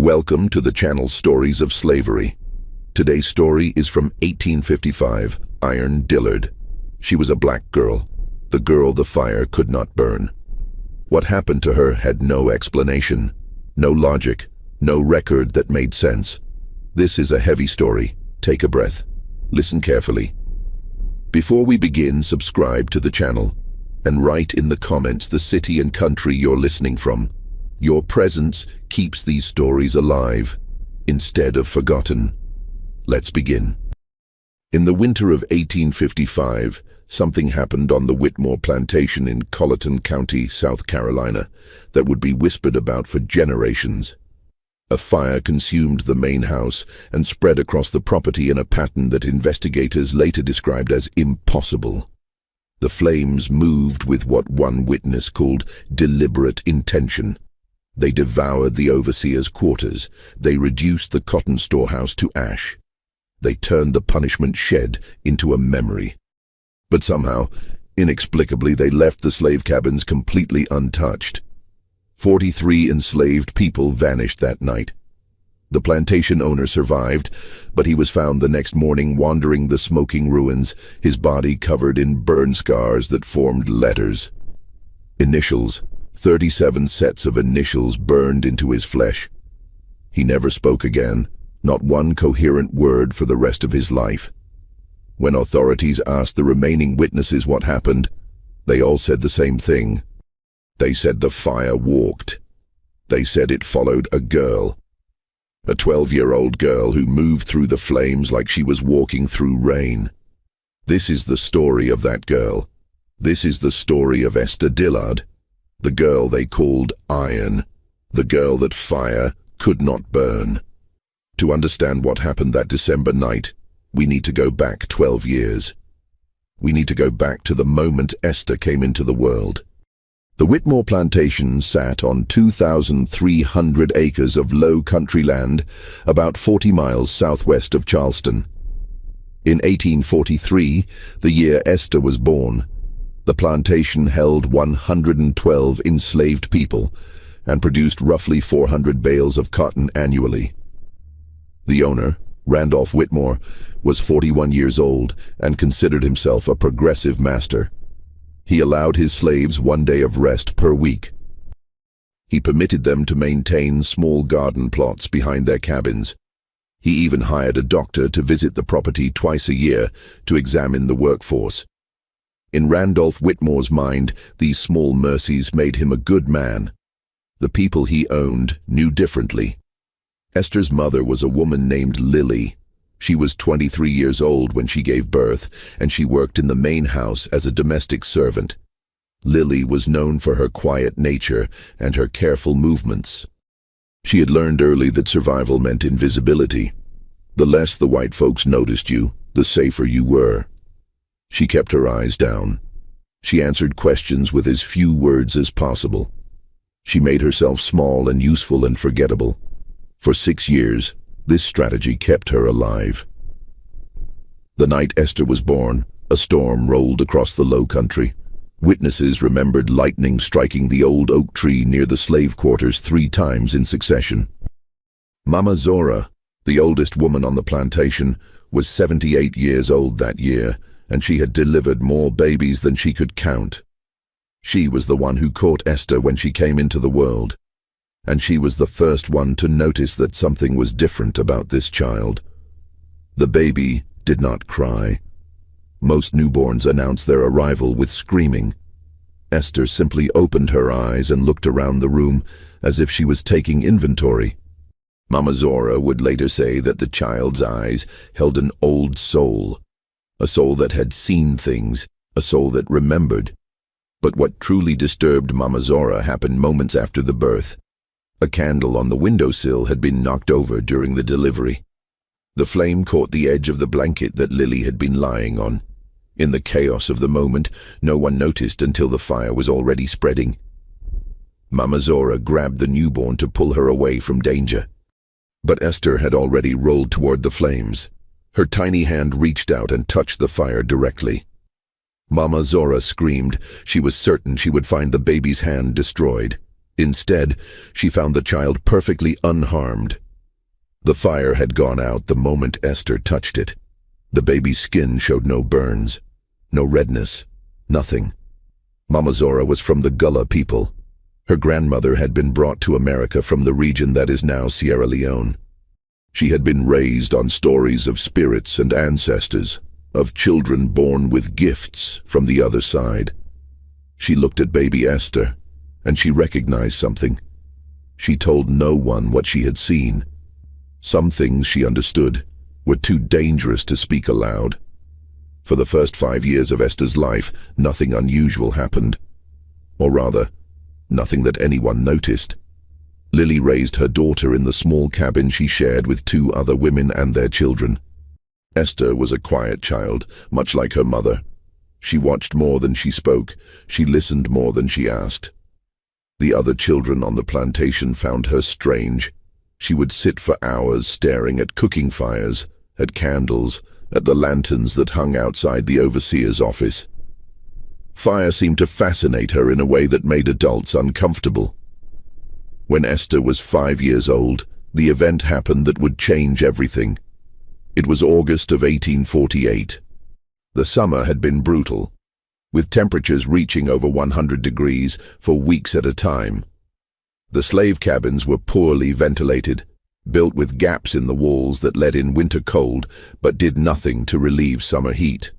Welcome to the channel Stories of Slavery. Today's story is from 1855, Iron Dillard. She was a black girl, the girl the fire could not burn. What happened to her had no explanation, no logic, no record that made sense. This is a heavy story. Take a breath. Listen carefully. Before we begin, subscribe to the channel and write in the comments the city and country you're listening from. Your presence keeps these stories alive, instead of forgotten. Let's begin. In the winter of 1855, something happened on the Whitmore plantation in Colleton County, South Carolina, that would be whispered about for generations. A fire consumed the main house and spread across the property in a pattern that investigators later described as impossible. The flames moved with what one witness called deliberate intention. They devoured the overseer's quarters. They reduced the cotton storehouse to ash. They turned the punishment shed into a memory. But somehow, inexplicably, they left the slave cabins completely untouched. 43 enslaved people vanished that night. The plantation owner survived, but he was found the next morning wandering the smoking ruins, his body covered in burn scars that formed letters. Initials. 37 sets of initials burned into his flesh. He never spoke again, not one coherent word for the rest of his life. When authorities asked the remaining witnesses what happened, they all said the same thing. They said the fire walked. They said it followed a girl. A 12-year-old girl who moved through the flames like she was walking through rain. This is the story of that girl. This is the story of Esther Dillard. The girl they called Iron, the girl that fire could not burn. To understand what happened that December night, we need to go back 12 years. We need to go back to the moment Esther came into the world. The Whitmore plantation sat on 2,300 acres of low country land, about 40 miles southwest of Charleston. In 1843, the year Esther was born, the plantation held 112 enslaved people and produced roughly 400 bales of cotton annually. The owner, Randolph Whitmore, was 41 years old and considered himself a progressive master. He allowed his slaves 1 day of rest per week. He permitted them to maintain small garden plots behind their cabins. He even hired a doctor to visit the property twice a year to examine the workforce. In Randolph Whitmore's mind, these small mercies made him a good man. The people he owned knew differently. Esther's mother was a woman named Lily. She was 23 years old when she gave birth, and she worked in the main house as a domestic servant. Lily was known for her quiet nature and her careful movements. She had learned early that survival meant invisibility. The less the white folks noticed you, the safer you were. She kept her eyes down. She answered questions with as few words as possible. She made herself small and useful and forgettable. For 6 years, this strategy kept her alive. The night Esther was born, a storm rolled across the low country. Witnesses remembered lightning striking the old oak tree near the slave quarters 3 times in succession. Mama Zora, the oldest woman on the plantation, was 78 years old that year, and she had delivered more babies than she could count. She was the one who caught Esther when she came into the world, and she was the first one to notice that something was different about this child. The baby did not cry. Most newborns announce their arrival with screaming. Esther simply opened her eyes and looked around the room as if she was taking inventory. Mama Zora would later say that the child's eyes held an old soul, a soul that had seen things, a soul that remembered. But what truly disturbed Mama Zora happened moments after the birth. A candle on the windowsill had been knocked over during the delivery. The flame caught the edge of the blanket that Lily had been lying on. In the chaos of the moment, no one noticed until the fire was already spreading. Mama Zora grabbed the newborn to pull her away from danger. But Esther had already rolled toward the flames. Her tiny hand reached out and touched the fire directly. Mama Zora screamed. She was certain she would find the baby's hand destroyed. Instead, she found the child perfectly unharmed. The fire had gone out the moment Esther touched it. The baby's skin showed no burns, no redness, nothing. Mama Zora was from the Gullah people. Her grandmother had been brought to America from the region that is now Sierra Leone. She had been raised on stories of spirits and ancestors, of children born with gifts from the other side. She looked at baby Esther, and she recognized something. She told no one what she had seen. Some things she understood were too dangerous to speak aloud. For the first 5 years of Esther's life, nothing unusual happened. Or rather, nothing that anyone noticed. Lily raised her daughter in the small cabin she shared with 2 other women and their children. Esther was a quiet child, much like her mother. She watched more than she spoke. She listened more than she asked. The other children on the plantation found her strange. She would sit for hours staring at cooking fires, at candles, at the lanterns that hung outside the overseer's office. Fire seemed to fascinate her in a way that made adults uncomfortable. When Esther was 5 years old, the event happened that would change everything. It was August of 1848. The summer had been brutal, with temperatures reaching over 100 degrees for weeks at a time. The slave cabins were poorly ventilated, built with gaps in the walls that let in winter cold but did nothing to relieve summer heat.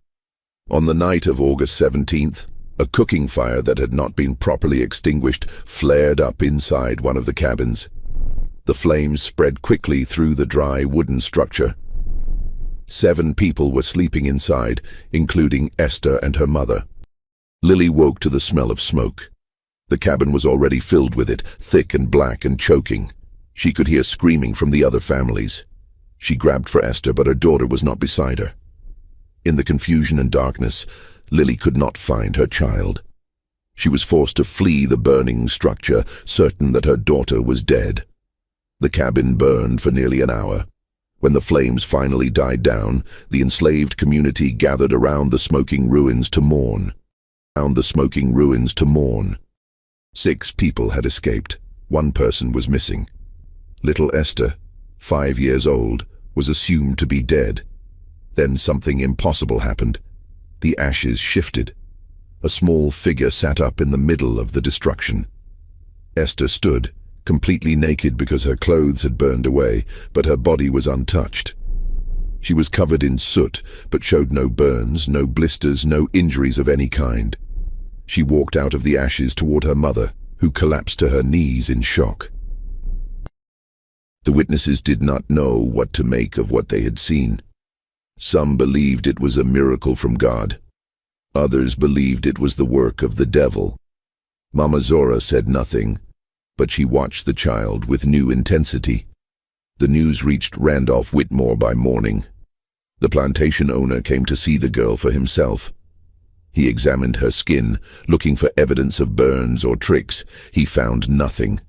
On the night of August 17th, a cooking fire that had not been properly extinguished flared up inside one of the cabins. The flames spread quickly through the dry wooden structure. 7 people were sleeping inside, including Esther and her mother. Lily woke to the smell of smoke. The cabin was already filled with it, thick and black and choking. She could hear screaming from the other families. She grabbed for Esther, but her daughter was not beside her. In the confusion and darkness, Lily could not find her child. She was forced to flee the burning structure, certain that her daughter was dead. The cabin burned for nearly an hour. When the flames finally died down, the enslaved community gathered around the smoking ruins to mourn. 6 people had escaped. 1 person was missing. Little Esther, 5 years old, was assumed to be dead. Then something impossible happened. The ashes shifted. A small figure sat up in the middle of the destruction. Esther stood, completely naked because her clothes had burned away, but her body was untouched. She was covered in soot, but showed no burns, no blisters, no injuries of any kind. She walked out of the ashes toward her mother, who collapsed to her knees in shock. The witnesses did not know what to make of what they had seen. Some believed it was a miracle from God. Others believed it was the work of the devil. Mama Zora said nothing, but she watched the child with new intensity. The news reached Randolph Whitmore by morning. The plantation owner came to see the girl for himself. He examined her skin, looking for evidence of burns or tricks. He found nothing.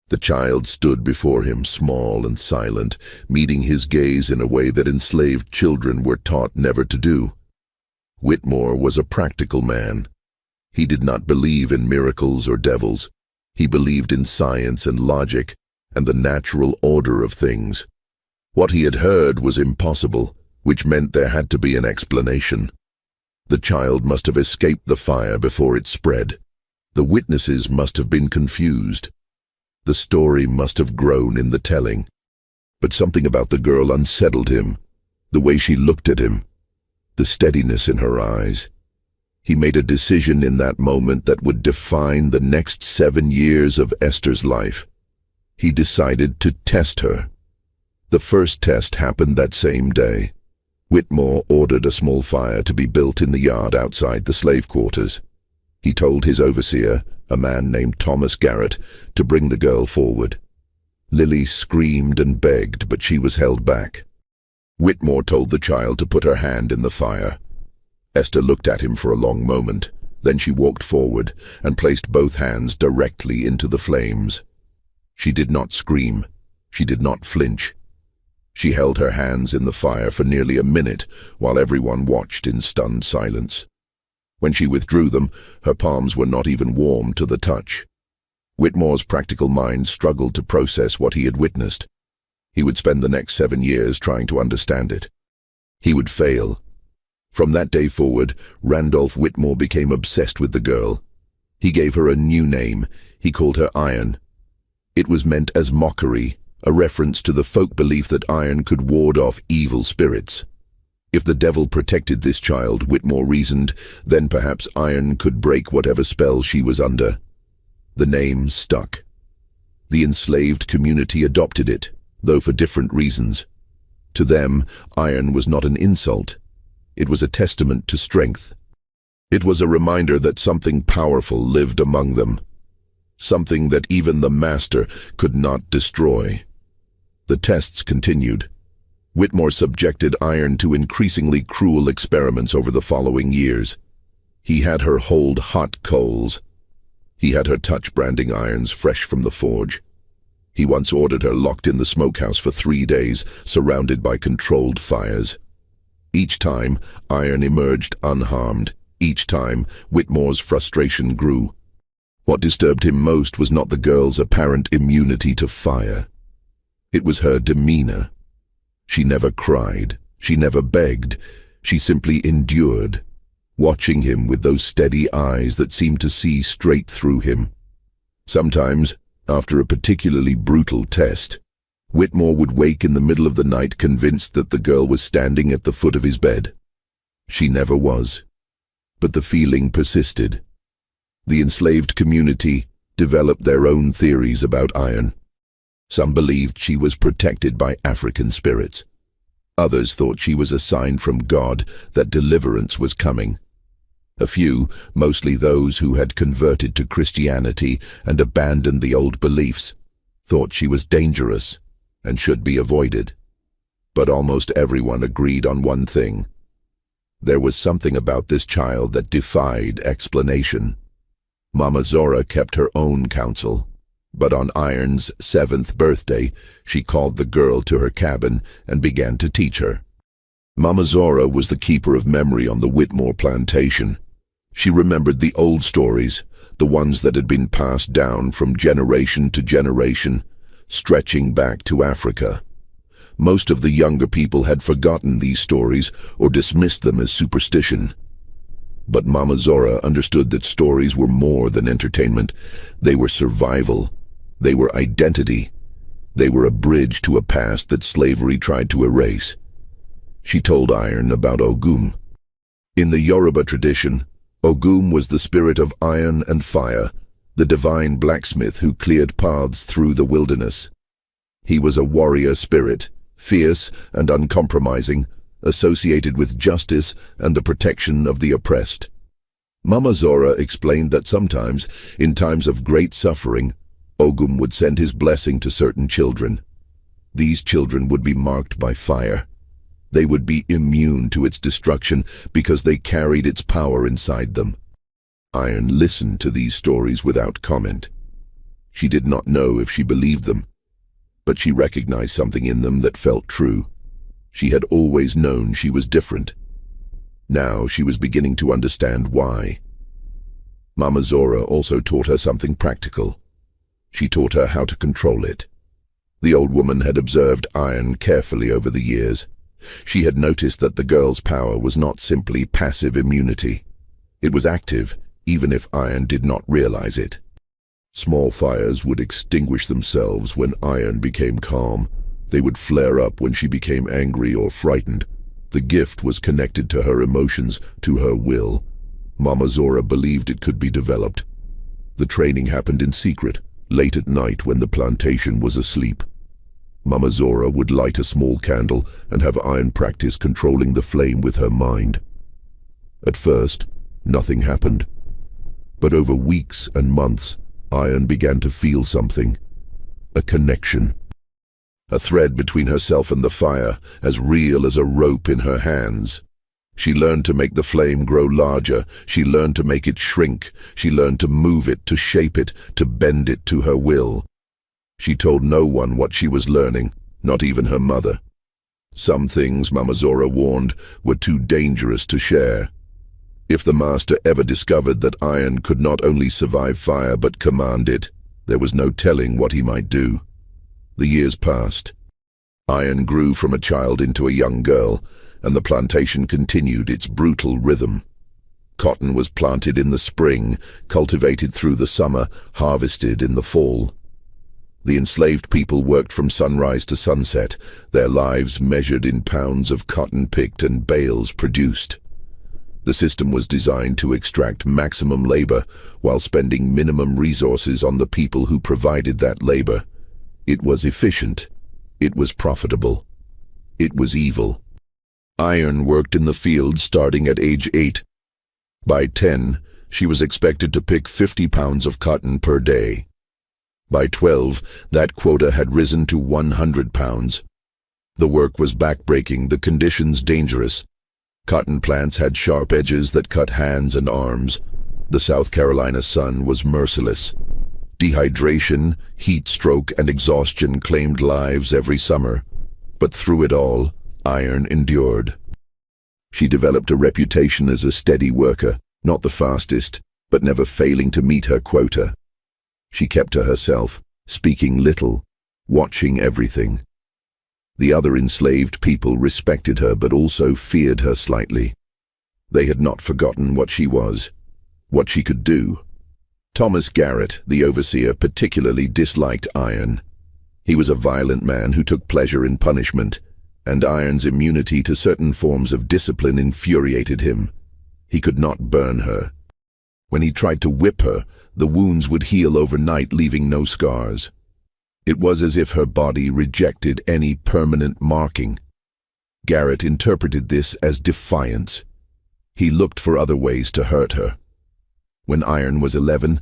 The child stood before him, small and silent, meeting his gaze in a way that enslaved children were taught never to do. Whitmore was a practical man. He did not believe in miracles or devils. He believed in science and logic and the natural order of things. What he had heard was impossible, which meant there had to be an explanation. The child must have escaped the fire before it spread. The witnesses must have been confused. The story must have grown in the telling. But something about the girl unsettled him, the way she looked at him, the steadiness in her eyes. He made a decision in that moment that would define the next 7 years of Esther's life. He decided to test her. The first test happened that same day. Whitmore ordered a small fire to be built in the yard outside the slave quarters. He told his overseer, a man named Thomas Garrett, to bring the girl forward. Lily screamed and begged, but she was held back. Whitmore told the child to put her hand in the fire. Esther looked at him for a long moment. Then she walked forward and placed both hands directly into the flames. She did not scream. She did not flinch. She held her hands in the fire for nearly a minute while everyone watched in stunned silence. When she withdrew them, her palms were not even warm to the touch. Whitmore's practical mind struggled to process what he had witnessed. He would spend the next 7 years trying to understand it. He would fail. From that day forward, Randolph Whitmore became obsessed with the girl. He gave her a new name. He called her Iron. It was meant as mockery, a reference to the folk belief that iron could ward off evil spirits. If the devil protected this child, Whitmore reasoned, then perhaps iron could break whatever spell she was under. The name stuck. The enslaved community adopted it, though for different reasons. To them, iron was not an insult. It was a testament to strength. It was a reminder that something powerful lived among them, something that even the master could not destroy. The tests continued. Whitmore subjected Iron to increasingly cruel experiments over the following years. He had her hold hot coals. He had her touch branding irons fresh from the forge. He once ordered her locked in the smokehouse for 3 days, surrounded by controlled fires. Each time, Iron emerged unharmed. Each time, Whitmore's frustration grew. What disturbed him most was not the girl's apparent immunity to fire. It was her demeanor. She never cried. She never begged. She simply endured, watching him with those steady eyes that seemed to see straight through him. Sometimes, after a particularly brutal test, Whitmore would wake in the middle of the night convinced that the girl was standing at the foot of his bed. She never was. But the feeling persisted. The enslaved community developed their own theories about Iron. Some believed she was protected by African spirits. Others thought she was a sign from God that deliverance was coming. A few, mostly those who had converted to Christianity and abandoned the old beliefs, thought she was dangerous and should be avoided. But almost everyone agreed on one thing. There was something about this child that defied explanation. Mama Zora kept her own counsel. But on Iron's 7th birthday, she called the girl to her cabin and began to teach her. Mama Zora was the keeper of memory on the Whitmore plantation. She remembered the old stories, the ones that had been passed down from generation to generation, stretching back to Africa. Most of the younger people had forgotten these stories or dismissed them as superstition. But Mama Zora understood that stories were more than entertainment. They were survival. They were identity. They were a bridge to a past that slavery tried to erase. She told Iron about Ogum. In the Yoruba tradition, Ogum was the spirit of iron and fire, the divine blacksmith who cleared paths through the wilderness. He was a warrior spirit, fierce and uncompromising, associated with justice and the protection of the oppressed. Mama Zora explained that sometimes, in times of great suffering, Ogum would send his blessing to certain children. These children would be marked by fire. They would be immune to its destruction because they carried its power inside them. Iron listened to these stories without comment. She did not know if she believed them, but she recognized something in them that felt true. She had always known she was different. Now she was beginning to understand why. Mama Zora also taught her something practical. She taught her how to control it. The old woman had observed Iron carefully over the years. She had noticed that the girl's power was not simply passive immunity. It was active, even if Iron did not realize it. Small fires would extinguish themselves when Iron became calm. They would flare up when she became angry or frightened. The gift was connected to her emotions, to her will. Mama Zora believed it could be developed. The training happened in secret, late at night when the plantation was asleep. Mama Zora would light a small candle and have Iron practice controlling the flame with her mind. At first, nothing happened. But over weeks and months, Iron began to feel something. A connection. A thread between herself and the fire, as real as a rope in her hands. She learned to make the flame grow larger. She learned to make it shrink. She learned to move it, to shape it, to bend it to her will. She told no one what she was learning, not even her mother. Some things, Mama Zora warned, were too dangerous to share. If the master ever discovered that Iron could not only survive fire but command it, There was no telling what he might do. The years passed. Iron grew from a child into a young girl, and the plantation continued its brutal rhythm. Cotton was planted in the spring, cultivated through the summer, harvested in the fall. The enslaved people worked from sunrise to sunset, their lives measured in pounds of cotton picked and bales produced. The system was designed to extract maximum labor while spending minimum resources on the people who provided that labor. It was efficient. It was profitable. It was evil. Iron worked in the field starting at age 8. By 10, she was expected to pick 50 pounds of cotton per day. By 12, that quota had risen to 100 pounds. The work was backbreaking, the conditions dangerous. Cotton plants had sharp edges that cut hands and arms. The South Carolina sun was merciless. Dehydration, heat stroke, and exhaustion claimed lives every summer. But through it all, Iron endured. She developed a reputation as a steady worker, not the fastest, but never failing to meet her quota. She kept to herself, speaking little, watching everything. The other enslaved people respected her but also feared her slightly. They had not forgotten what she was, what she could do. Thomas Garrett, the overseer, particularly disliked Iron. He was a violent man who took pleasure in punishment, and Iron's immunity to certain forms of discipline infuriated him. He could not burn her. When he tried to whip her, the wounds would heal overnight, leaving no scars. It was as if her body rejected any permanent marking. Garrett interpreted this as defiance. He looked for other ways to hurt her. When Iron was 11,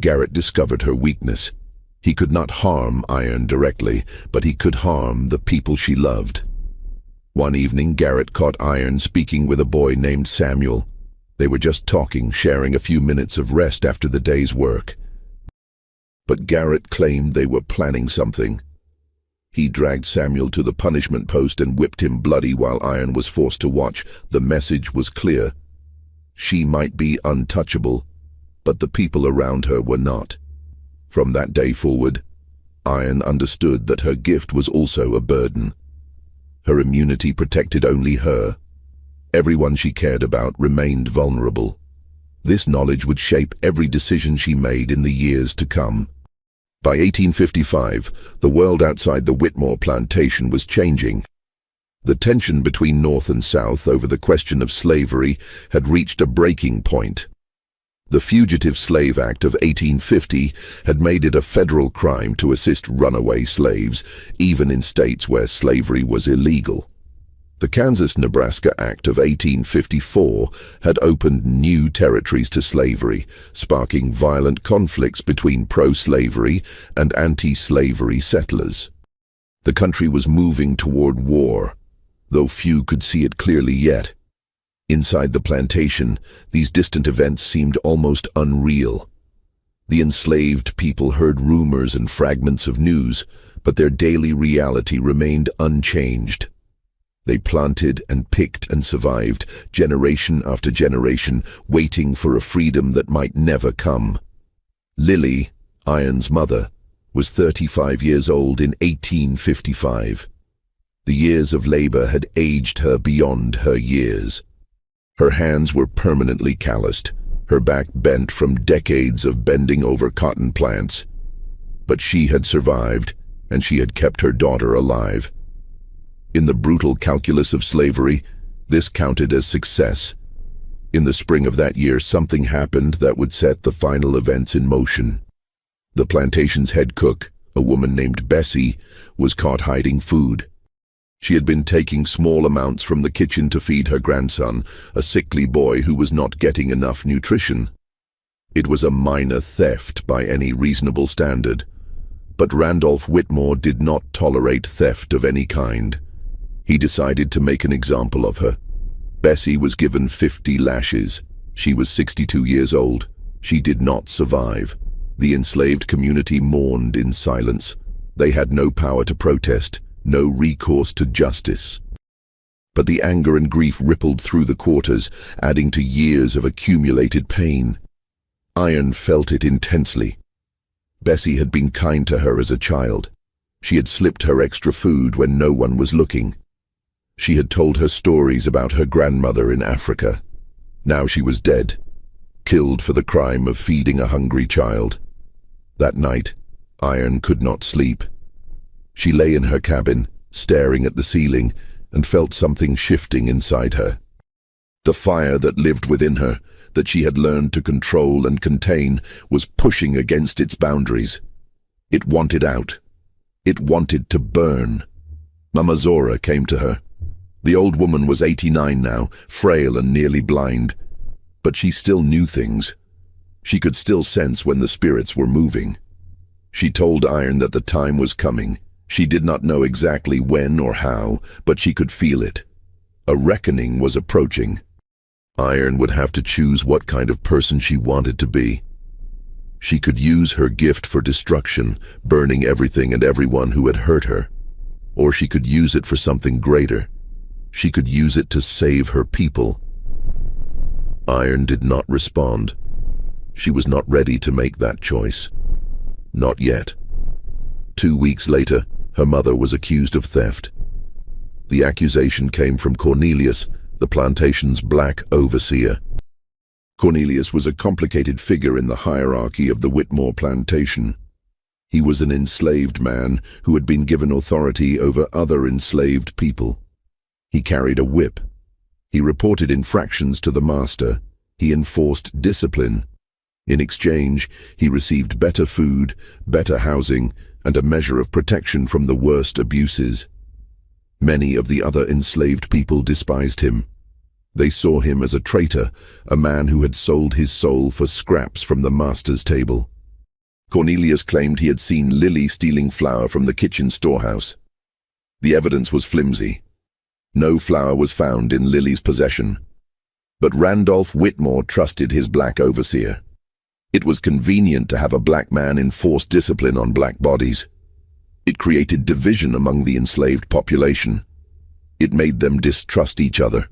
Garrett discovered her weakness. He could not harm Iron directly, but he could harm the people she loved. One evening, Garrett caught Iron speaking with a boy named Samuel. They were just talking, sharing a few minutes of rest after the day's work. But Garrett claimed they were planning something. He dragged Samuel to the punishment post and whipped him bloody while Iron was forced to watch. The message was clear. She might be untouchable, but the people around her were not. From that day forward, Iron understood that her gift was also a burden. Her immunity protected only her. Everyone she cared about remained vulnerable. This knowledge would shape every decision she made in the years to come. By 1855, the world outside the Whitmore plantation was changing. The tension between North and South over the question of slavery had reached a breaking point. The Fugitive Slave Act of 1850 had made it a federal crime to assist runaway slaves, even in states where slavery was illegal. The Kansas-Nebraska Act of 1854 had opened new territories to slavery, sparking violent conflicts between pro-slavery and anti-slavery settlers. The country was moving toward war, though few could see it clearly yet. Inside the plantation, these distant events seemed almost unreal. The enslaved people heard rumors and fragments of news, but their daily reality remained unchanged. They planted and picked and survived, generation after generation, waiting for a freedom that might never come. Lily, Iron's mother, was 35 years old in 1855. The years of labor had aged her beyond her years. Her hands were permanently calloused, her back bent from decades of bending over cotton plants. But she had survived, and she had kept her daughter alive. In the brutal calculus of slavery, this counted as success. In the spring of that year, something happened that would set the final events in motion. The plantation's head cook, a woman named Bessie, was caught hiding food. She had been taking small amounts from the kitchen to feed her grandson, a sickly boy who was not getting enough nutrition. It was a minor theft by any reasonable standard, but Randolph Whitmore did not tolerate theft of any kind. He decided to make an example of her. Bessie was given 50 lashes. She was 62 years old. She did not survive. The enslaved community mourned in silence. They had no power to protest, no recourse to justice. But the anger and grief rippled through the quarters, adding to years of accumulated pain. Iron felt it intensely. Bessie had been kind to her as a child. She had slipped her extra food when no one was looking. She had told her stories about her grandmother in Africa. Now she was dead, killed for the crime of feeding a hungry child. That night, Iron could not sleep. She lay in her cabin, staring at the ceiling, and felt something shifting inside her. The fire that lived within her, that she had learned to control and contain, was pushing against its boundaries. It wanted out. It wanted to burn. Mama Zora came to her. The old woman was 89 now, frail and nearly blind. But she still knew things. She could still sense when the spirits were moving. She told Iron that the time was coming. She did not know exactly when or how, but she could feel it. A reckoning was approaching. Iron would have to choose what kind of person she wanted to be. She could use her gift for destruction, burning everything and everyone who had hurt her. Or she could use it for something greater. She could use it to save her people. Iron did not respond. She was not ready to make that choice. Not yet. 2 weeks later, her mother was accused of theft. The accusation came from Cornelius, the plantation's black overseer. Cornelius was a complicated figure in the hierarchy of the Whitmore plantation. He was an enslaved man who had been given authority over other enslaved people. He carried a whip. He reported infractions to the master. He enforced discipline. In exchange, he received better food, better housing, and a measure of protection from the worst abuses. Many of the other enslaved people despised him. They saw him as a traitor, a man who had sold his soul for scraps from the master's table. Cornelius claimed he had seen Lily stealing flour from the kitchen storehouse. The evidence was flimsy. No flour was found in Lily's possession. But Randolph Whitmore trusted his black overseer. It was convenient to have a black man enforce discipline on black bodies. It created division among the enslaved population. It made them distrust each other.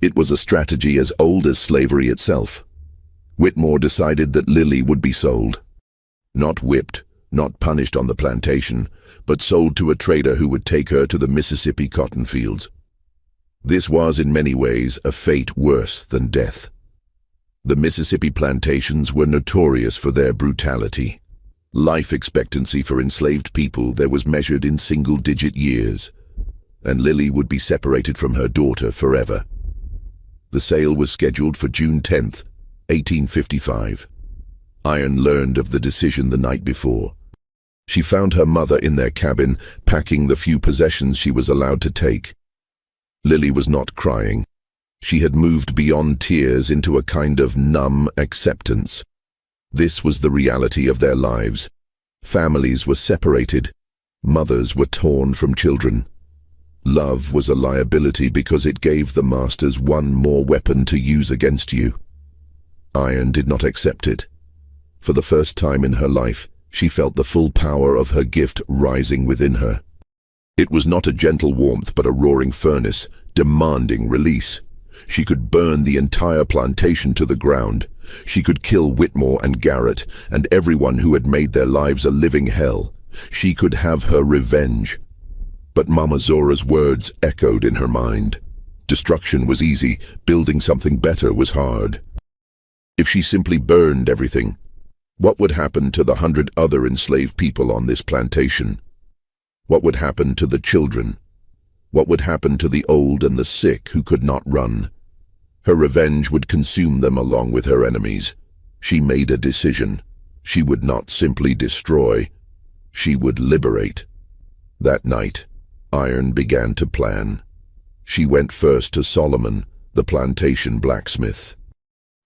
It was a strategy as old as slavery itself. Whitmore decided that Lily would be sold. Not whipped, not punished on the plantation, but sold to a trader who would take her to the Mississippi cotton fields. This was in many ways a fate worse than death. The Mississippi plantations were notorious for their brutality. Life expectancy for enslaved people there was measured in single-digit years, and Lily would be separated from her daughter forever. The sale was scheduled for June 10th, 1855. Iron learned of the decision the night before. She found her mother in their cabin, packing the few possessions she was allowed to take. Lily was not crying. She had moved beyond tears into a kind of numb acceptance. This was the reality of their lives. Families were separated. Mothers were torn from children. Love was a liability because it gave the masters one more weapon to use against you. Iron did not accept it. For the first time in her life, she felt the full power of her gift rising within her. It was not a gentle warmth but a roaring furnace, demanding release. She could burn the entire plantation to the ground. She could kill Whitmore and Garrett and everyone who had made their lives a living hell. She could have her revenge. But Mama Zora's words echoed in her mind. Destruction was easy, building something better was hard. If she simply burned everything, what would happen to the 100 other enslaved people on this plantation? What would happen to the children? What would happen to the old and the sick who could not run? Her revenge would consume them along with her enemies. She made a decision. She would not simply destroy. She would liberate. That night, Iron began to plan. She went first to Solomon, the plantation blacksmith.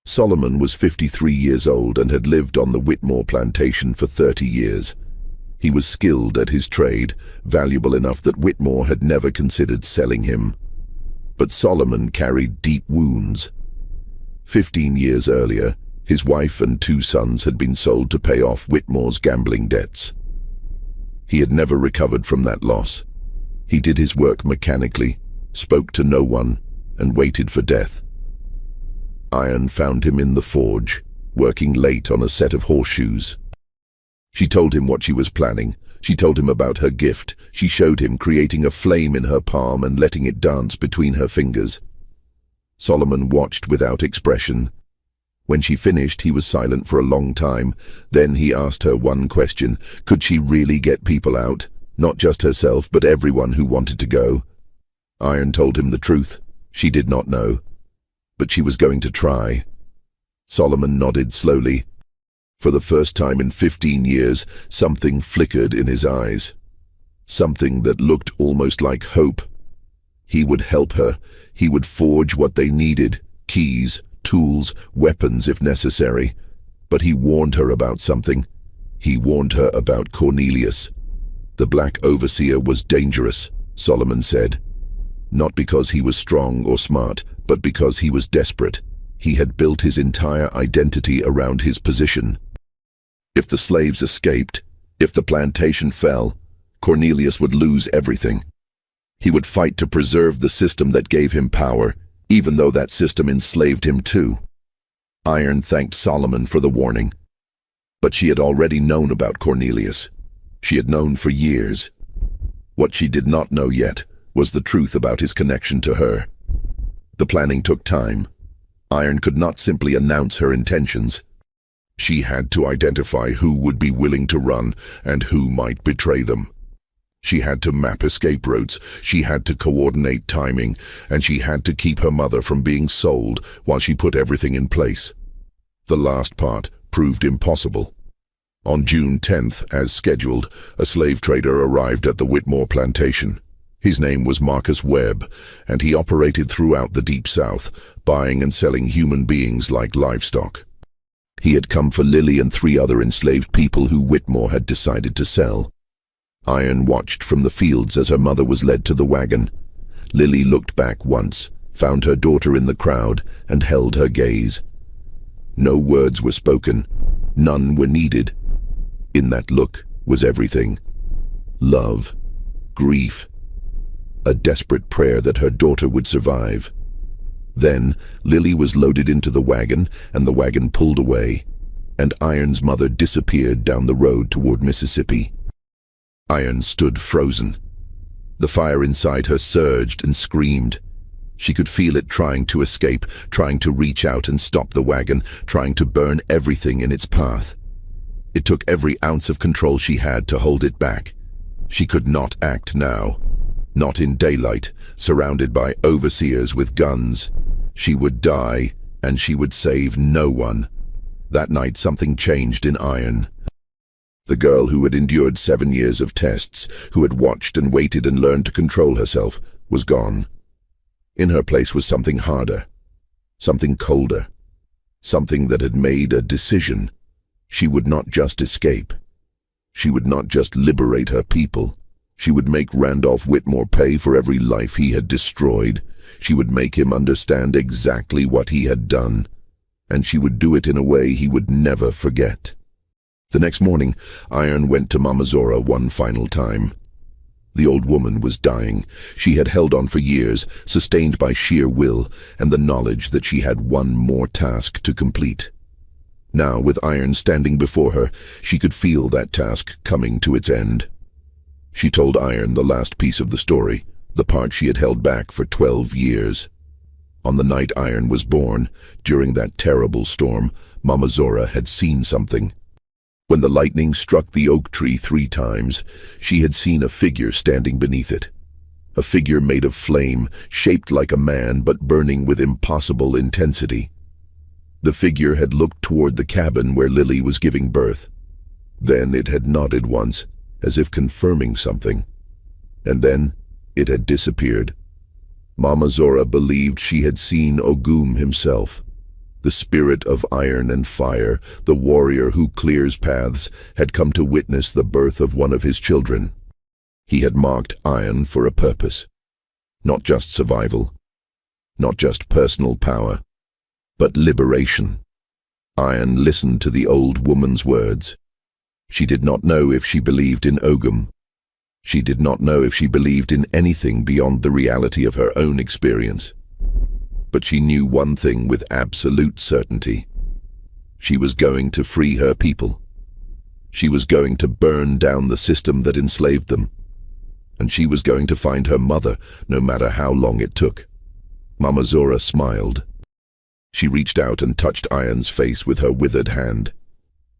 Solomon was 53 years old and had lived on the Whitmore plantation for 30 years. He was skilled at his trade, valuable enough that Whitmore had never considered selling him. But Solomon carried deep wounds. 15 years earlier, his wife and 2 sons had been sold to pay off Whitmore's gambling debts. He had never recovered from that loss. He did his work mechanically, spoke to no one, and waited for death. Iron found him in the forge, working late on a set of horseshoes. She told him what she was planning. She told him about her gift. She showed him creating a flame in her palm and letting it dance between her fingers. Solomon watched without expression. When she finished, he was silent for a long time. Then he asked her one question. Could she really get people out? Not just herself, but everyone who wanted to go. Iron told him the truth. She did not know. But she was going to try. Solomon nodded slowly. For the first time in 15 years, something flickered in his eyes. Something that looked almost like hope. He would help her. He would forge what they needed. Keys, tools, weapons if necessary. But he warned her about something. He warned her about Cornelius. The black overseer was dangerous, Solomon said. Not because he was strong or smart, but because he was desperate. He had built his entire identity around his position. If the slaves escaped, if the plantation fell, Cornelius would lose everything. He would fight to preserve the system that gave him power, even though that system enslaved him too. Iron thanked Solomon for the warning. But she had already known about Cornelius. She had known for years. What she did not know yet was the truth about his connection to her. The planning took time. Iron could not simply announce her intentions. She had to identify who would be willing to run and who might betray them. She had to map escape routes, she had to coordinate timing, and she had to keep her mother from being sold while she put everything in place. The last part proved impossible. On June 10th, as scheduled, a slave trader arrived at the Whitmore plantation. His name was Marcus Webb, and he operated throughout the Deep South, buying and selling human beings like livestock. He had come for Lily and 3 other enslaved people who Whitmore had decided to sell. Iron watched from the fields as her mother was led to the wagon. Lily looked back once, found her daughter in the crowd, and held her gaze. No words were spoken. None were needed. In that look was everything. Love, grief, a desperate prayer that her daughter would survive. Then, Lily was loaded into the wagon, and the wagon pulled away, and Iron's mother disappeared down the road toward Mississippi. Iron stood frozen. The fire inside her surged and screamed. She could feel it trying to escape, trying to reach out and stop the wagon, trying to burn everything in its path. It took every ounce of control she had to hold it back. She could not act now. Not in daylight, surrounded by overseers with guns. She would die, and she would save no one. That night something changed in Iron. The girl who had endured 7 years of tests, who had watched and waited and learned to control herself, was gone. In her place was something harder, something colder, something that had made a decision. She would not just escape. She would not just liberate her people. She would make Randolph Whitmore pay for every life he had destroyed. She would make him understand exactly what he had done, and she would do it in a way he would never forget. The next morning, Iron went to Mama Zora one final time. The old woman was dying. She had held on for years, sustained by sheer will and the knowledge that she had one more task to complete. Now, with Iron standing before her, she could feel that task coming to its end. She told Iron the last piece of the story, the part she had held back for 12 years. On the night Iron was born, during that terrible storm, Mama Zora had seen something. When the lightning struck the oak tree 3 times, she had seen a figure standing beneath it. A figure made of flame, shaped like a man but burning with impossible intensity. The figure had looked toward the cabin where Lily was giving birth. Then it had nodded once, as if confirming something. And then it had disappeared. Mama Zora believed she had seen Ogum himself. The spirit of iron and fire, the warrior who clears paths, had come to witness the birth of one of his children. He had marked Iron for a purpose. Not just survival, not just personal power, but liberation. Iron listened to the old woman's words. She did not know if she believed in Ogum. She did not know if she believed in anything beyond the reality of her own experience. But she knew one thing with absolute certainty. She was going to free her people. She was going to burn down the system that enslaved them. And she was going to find her mother, no matter how long it took. Mama Zora smiled. She reached out and touched Iron's face with her withered hand.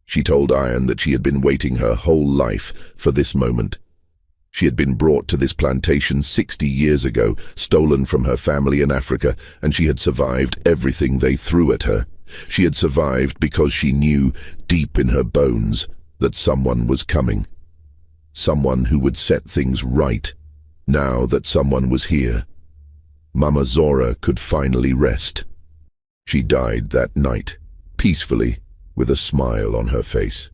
She told Iron that she had been waiting her whole life for this moment. She had been brought to this plantation 60 years ago, stolen from her family in Africa, and she had survived everything they threw at her. She had survived because she knew, deep in her bones, that someone was coming. Someone who would set things right, now that someone was here. Mama Zora could finally rest. She died that night, peacefully, with a smile on her face.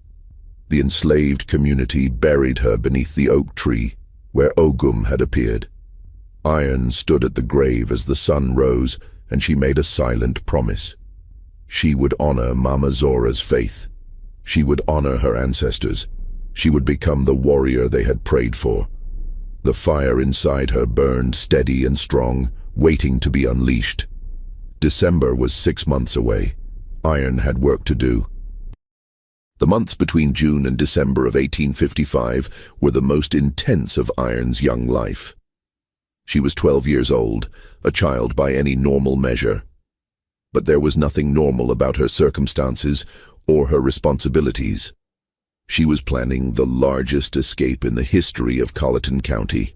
The enslaved community buried her beneath the oak tree, where Ogum had appeared. Iron stood at the grave as the sun rose, and she made a silent promise. She would honor Mama Zora's faith. She would honor her ancestors. She would become the warrior they had prayed for. The fire inside her burned steady and strong, waiting to be unleashed. December was 6 months away. Iron had work to do. The months between June and December of 1855 were the most intense of Iron's young life. She was 12 years old, a child by any normal measure. But there was nothing normal about her circumstances or her responsibilities. She was planning the largest escape in the history of Colleton County.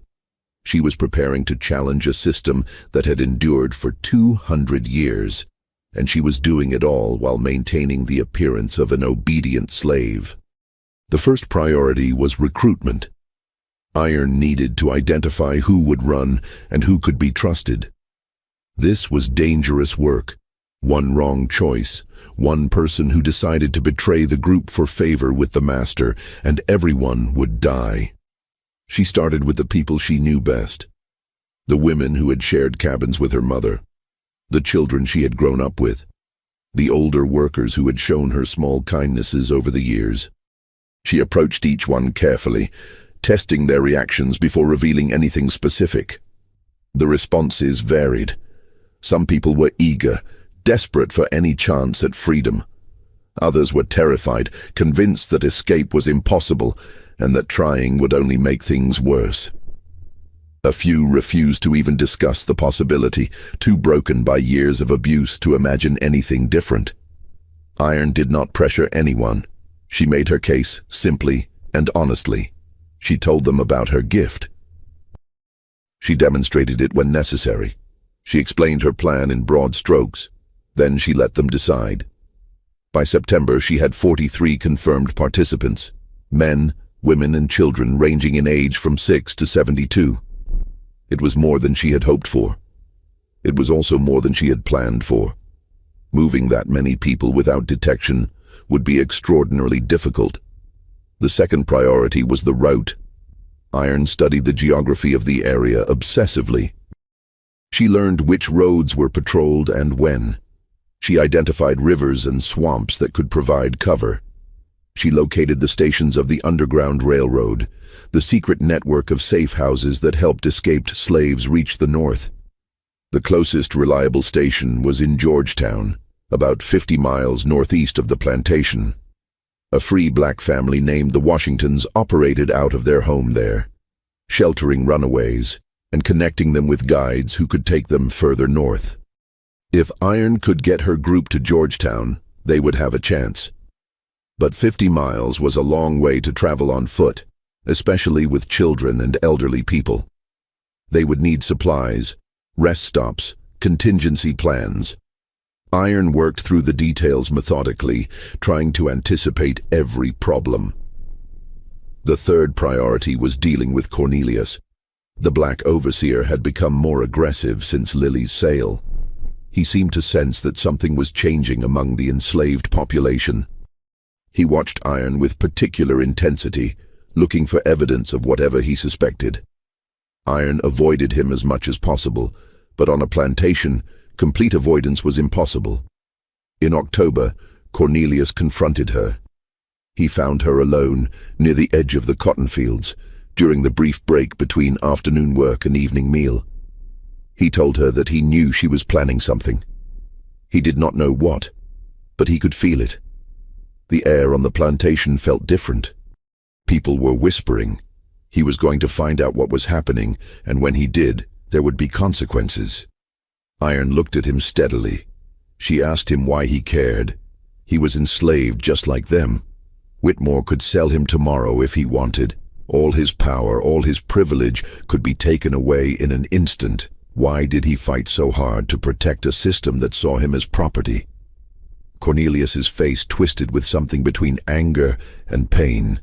She was preparing to challenge a system that had endured for 200 years. And she was doing it all while maintaining the appearance of an obedient slave. The first priority was recruitment. Iron needed to identify who would run and who could be trusted. This was dangerous work. One wrong choice, one person who decided to betray the group for favor with the master, and everyone would die. She started with the people she knew best. The women who had shared cabins with her mother. The children she had grown up with, the older workers who had shown her small kindnesses over the years. She approached each one carefully, testing their reactions before revealing anything specific. The responses varied. Some people were eager, desperate for any chance at freedom. Others were terrified, convinced that escape was impossible and that trying would only make things worse. A few refused to even discuss the possibility, too broken by years of abuse to imagine anything different. Iron did not pressure anyone. She made her case simply and honestly. She told them about her gift. She demonstrated it when necessary. She explained her plan in broad strokes. Then she let them decide. By September, she had 43 confirmed participants, men, women, and children ranging in age from 6 to 72. It was more than she had hoped for. It was also more than she had planned for. Moving that many people without detection would be extraordinarily difficult. The second priority was the route. Iron studied the geography of the area obsessively. She learned which roads were patrolled and when. She identified rivers and swamps that could provide cover. She located the stations of the Underground Railroad, the secret network of safe houses that helped escaped slaves reach the north. The closest reliable station was in Georgetown, about 50 miles northeast of the plantation. A free black family named the Washingtons operated out of their home there, sheltering runaways and connecting them with guides who could take them further north. If Iron could get her group to Georgetown, they would have a chance. But 50 miles was a long way to travel on foot, especially with children and elderly people. They would need supplies, rest stops, contingency plans. Iron worked through the details methodically, trying to anticipate every problem. The third priority was dealing with Cornelius. The black overseer had become more aggressive since Lily's sale. He seemed to sense that something was changing among the enslaved population. He watched Iron with particular intensity, looking for evidence of whatever he suspected. Iron avoided him as much as possible, but on a plantation, complete avoidance was impossible. In October, Cornelius confronted her. He found her alone, near the edge of the cotton fields, during the brief break between afternoon work and evening meal. He told her that he knew she was planning something. He did not know what, but he could feel it. The air on the plantation felt different. People were whispering. He was going to find out what was happening, and when he did, there would be consequences. Iron looked at him steadily. She asked him why he cared. He was enslaved just like them. Whitmore could sell him tomorrow if he wanted. All his power, all his privilege could be taken away in an instant. Why did he fight so hard to protect a system that saw him as property? Cornelius's face twisted with something between anger and pain.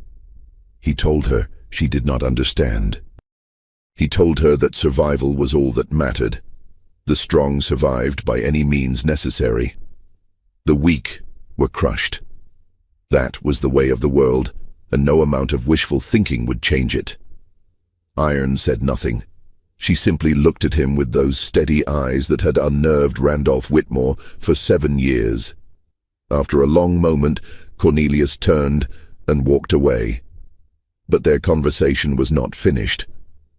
He told her she did not understand. He told her that survival was all that mattered. The strong survived by any means necessary. The weak were crushed. That was the way of the world, and no amount of wishful thinking would change it. Iron said nothing. She simply looked at him with those steady eyes that had unnerved Randolph Whitmore for 7 years. After a long moment, Cornelius turned and walked away. But their conversation was not finished.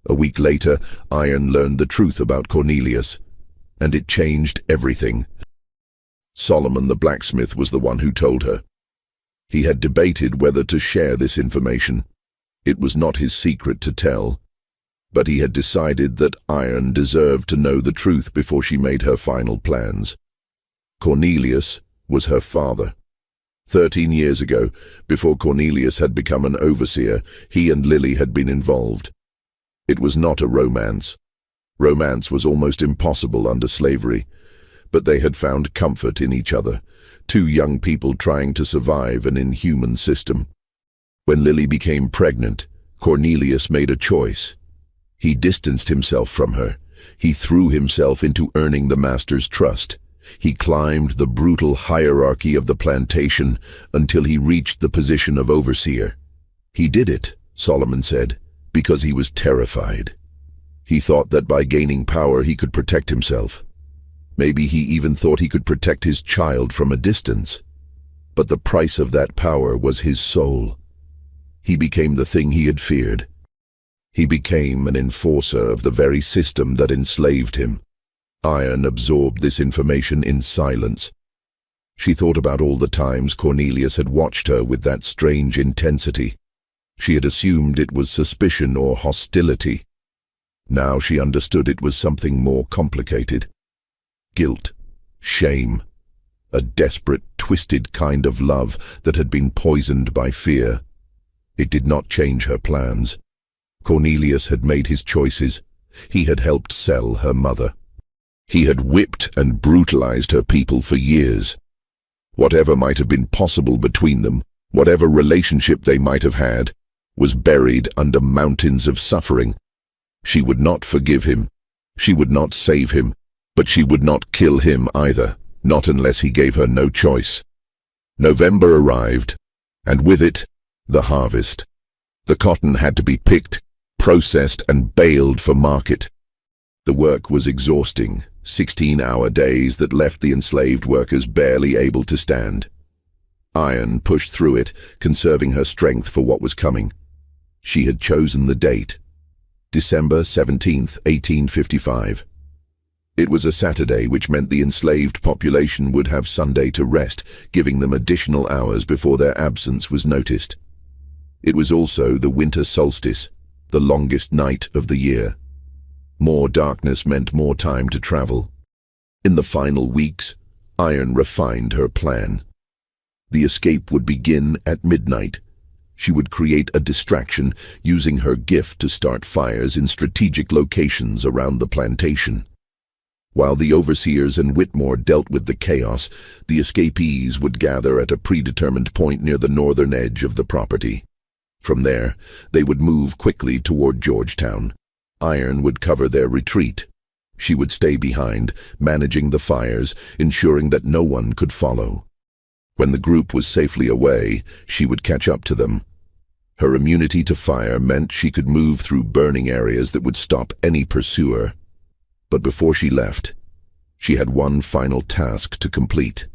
A week later, Iron learned the truth about Cornelius, and it changed everything. Solomon the blacksmith was the one who told her. He had debated whether to share this information. It was not his secret to tell, but he had decided that Iron deserved to know the truth before she made her final plans. Cornelius was her father. 13 years ago, before Cornelius had become an overseer, he and Lily had been involved. It was not a romance. Romance was almost impossible under slavery, but they had found comfort in each other, two young people trying to survive an inhuman system. When Lily became pregnant, Cornelius made a choice. He distanced himself from her. He threw himself into earning the master's trust. He climbed the brutal hierarchy of the plantation until he reached the position of overseer. He did it, Solomon said, because he was terrified. He thought that by gaining power he could protect himself. Maybe he even thought he could protect his child from a distance. But the price of that power was his soul. He became the thing he had feared. He became an enforcer of the very system that enslaved him. Iron absorbed this information in silence. She thought about all the times Cornelius had watched her with that strange intensity. She had assumed it was suspicion or hostility. Now she understood it was something more complicated. Guilt, shame, a desperate, twisted kind of love that had been poisoned by fear. It did not change her plans. Cornelius had made his choices. He had helped sell her mother. He had whipped and brutalized her people for years. Whatever might have been possible between them, whatever relationship they might have had, was buried under mountains of suffering. She would not forgive him. She would not save him, but she would not kill him either, not unless he gave her no choice. November arrived, and with it, the harvest. The cotton had to be picked, processed, and baled for market. The work was exhausting, 16-hour days that left the enslaved workers barely able to stand. Iron pushed through it, conserving her strength for what was coming. She had chosen the date, December 17th, 1855. It was a Saturday, which meant the enslaved population would have Sunday to rest, giving them additional hours before their absence was noticed. It was also the winter solstice, the longest night of the year. More darkness meant more time to travel. In the final weeks, Iron refined her plan. The escape would begin at midnight. She would create a distraction, using her gift to start fires in strategic locations around the plantation. While the overseers and Whitmore dealt with the chaos, the escapees would gather at a predetermined point near the northern edge of the property. From there, they would move quickly toward Georgetown. Iron would cover their retreat. She would stay behind, managing the fires, ensuring that no one could follow. When the group was safely away, she would catch up to them. Her immunity to fire meant she could move through burning areas that would stop any pursuer. But before she left, she had one final task to complete.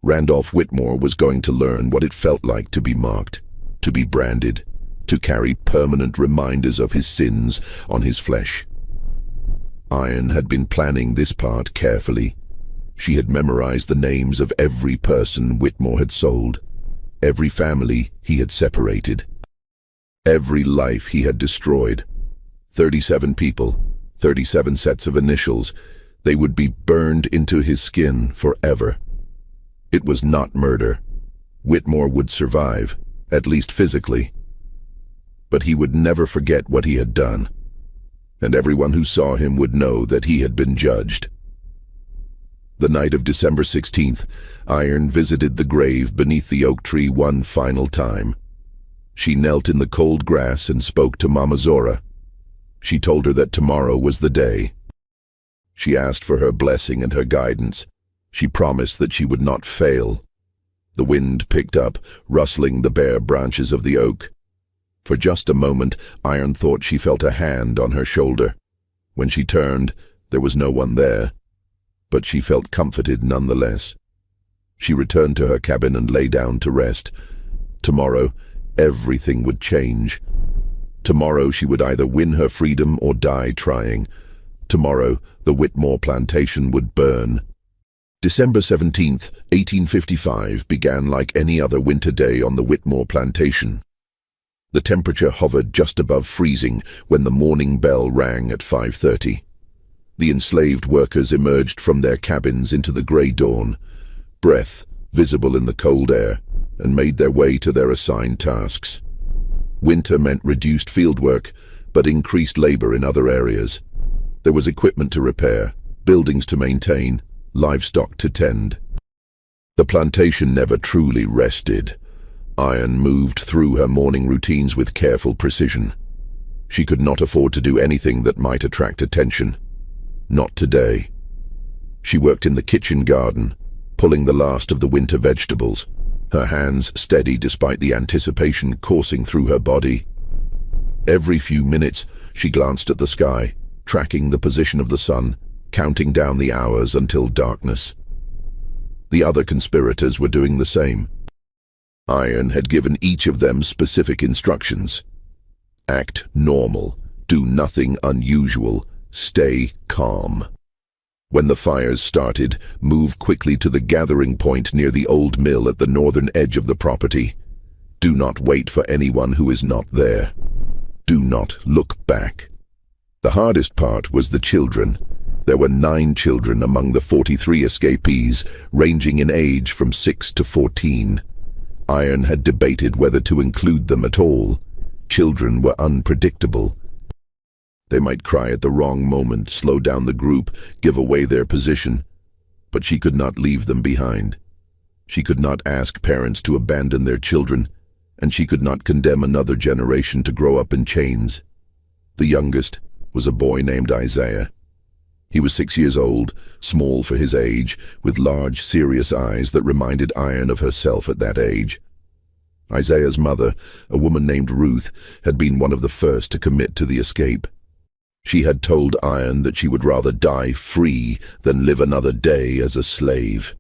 Randolph Whitmore was going to learn what it felt like to be marked, to be branded, to carry permanent reminders of his sins on his flesh. Iron had been planning this part carefully. She had memorized the names of every person Whitmore had sold, every family he had separated. Every life he had destroyed. 37 people, 37 sets of initials. They would be burned into his skin forever. It was not murder. Whitmore would survive, at least physically. But he would never forget what he had done, and everyone who saw him would know that he had been judged. The night of December 16th, Iron visited the grave beneath the oak tree one final time. She knelt in the cold grass and spoke to Mama Zora. She told her that tomorrow was the day. She asked for her blessing and her guidance. She promised that she would not fail. The wind picked up, rustling the bare branches of the oak. For just a moment, Iron thought she felt a hand on her shoulder. When she turned, there was no one there, but she felt comforted nonetheless. She returned to her cabin and lay down to rest. Tomorrow, everything would change. Tomorrow she would either win her freedom or die trying. Tomorrow, the Whitmore plantation would burn. December 17th, 1855 began like any other winter day on the Whitmore plantation. The temperature hovered just above freezing when the morning bell rang at 5:30. The enslaved workers emerged from their cabins into the grey dawn, breath visible in the cold air, and made their way to their assigned tasks. Winter meant reduced fieldwork, but increased labor in other areas. There was equipment to repair, buildings to maintain, livestock to tend. The plantation never truly rested. Iron moved through her morning routines with careful precision. She could not afford to do anything that might attract attention. Not today. She worked in the kitchen garden, pulling the last of the winter vegetables, her hands steady despite the anticipation coursing through her body. Every few minutes, she glanced at the sky, tracking the position of the sun, counting down the hours until darkness. The other conspirators were doing the same. Iron had given each of them specific instructions. Act normal, do nothing unusual, stay calm. When the fires started, move quickly to the gathering point near the old mill at the northern edge of the property. Do not wait for anyone who is not there. Do not look back. The hardest part was the children. There were 9 children among the 43 escapees, ranging in age from 6 to 14. Iron had debated whether to include them at all. Children were unpredictable. They might cry at the wrong moment, slow down the group, give away their position. But she could not leave them behind. She could not ask parents to abandon their children, and she could not condemn another generation to grow up in chains. The youngest was a boy named Isaiah. He was 6 years old, small for his age, with large, serious eyes that reminded Iron of herself at that age. Isaiah's mother, a woman named Ruth, had been one of the first to commit to the escape. She had told Iron that she would rather die free than live another day as a slave.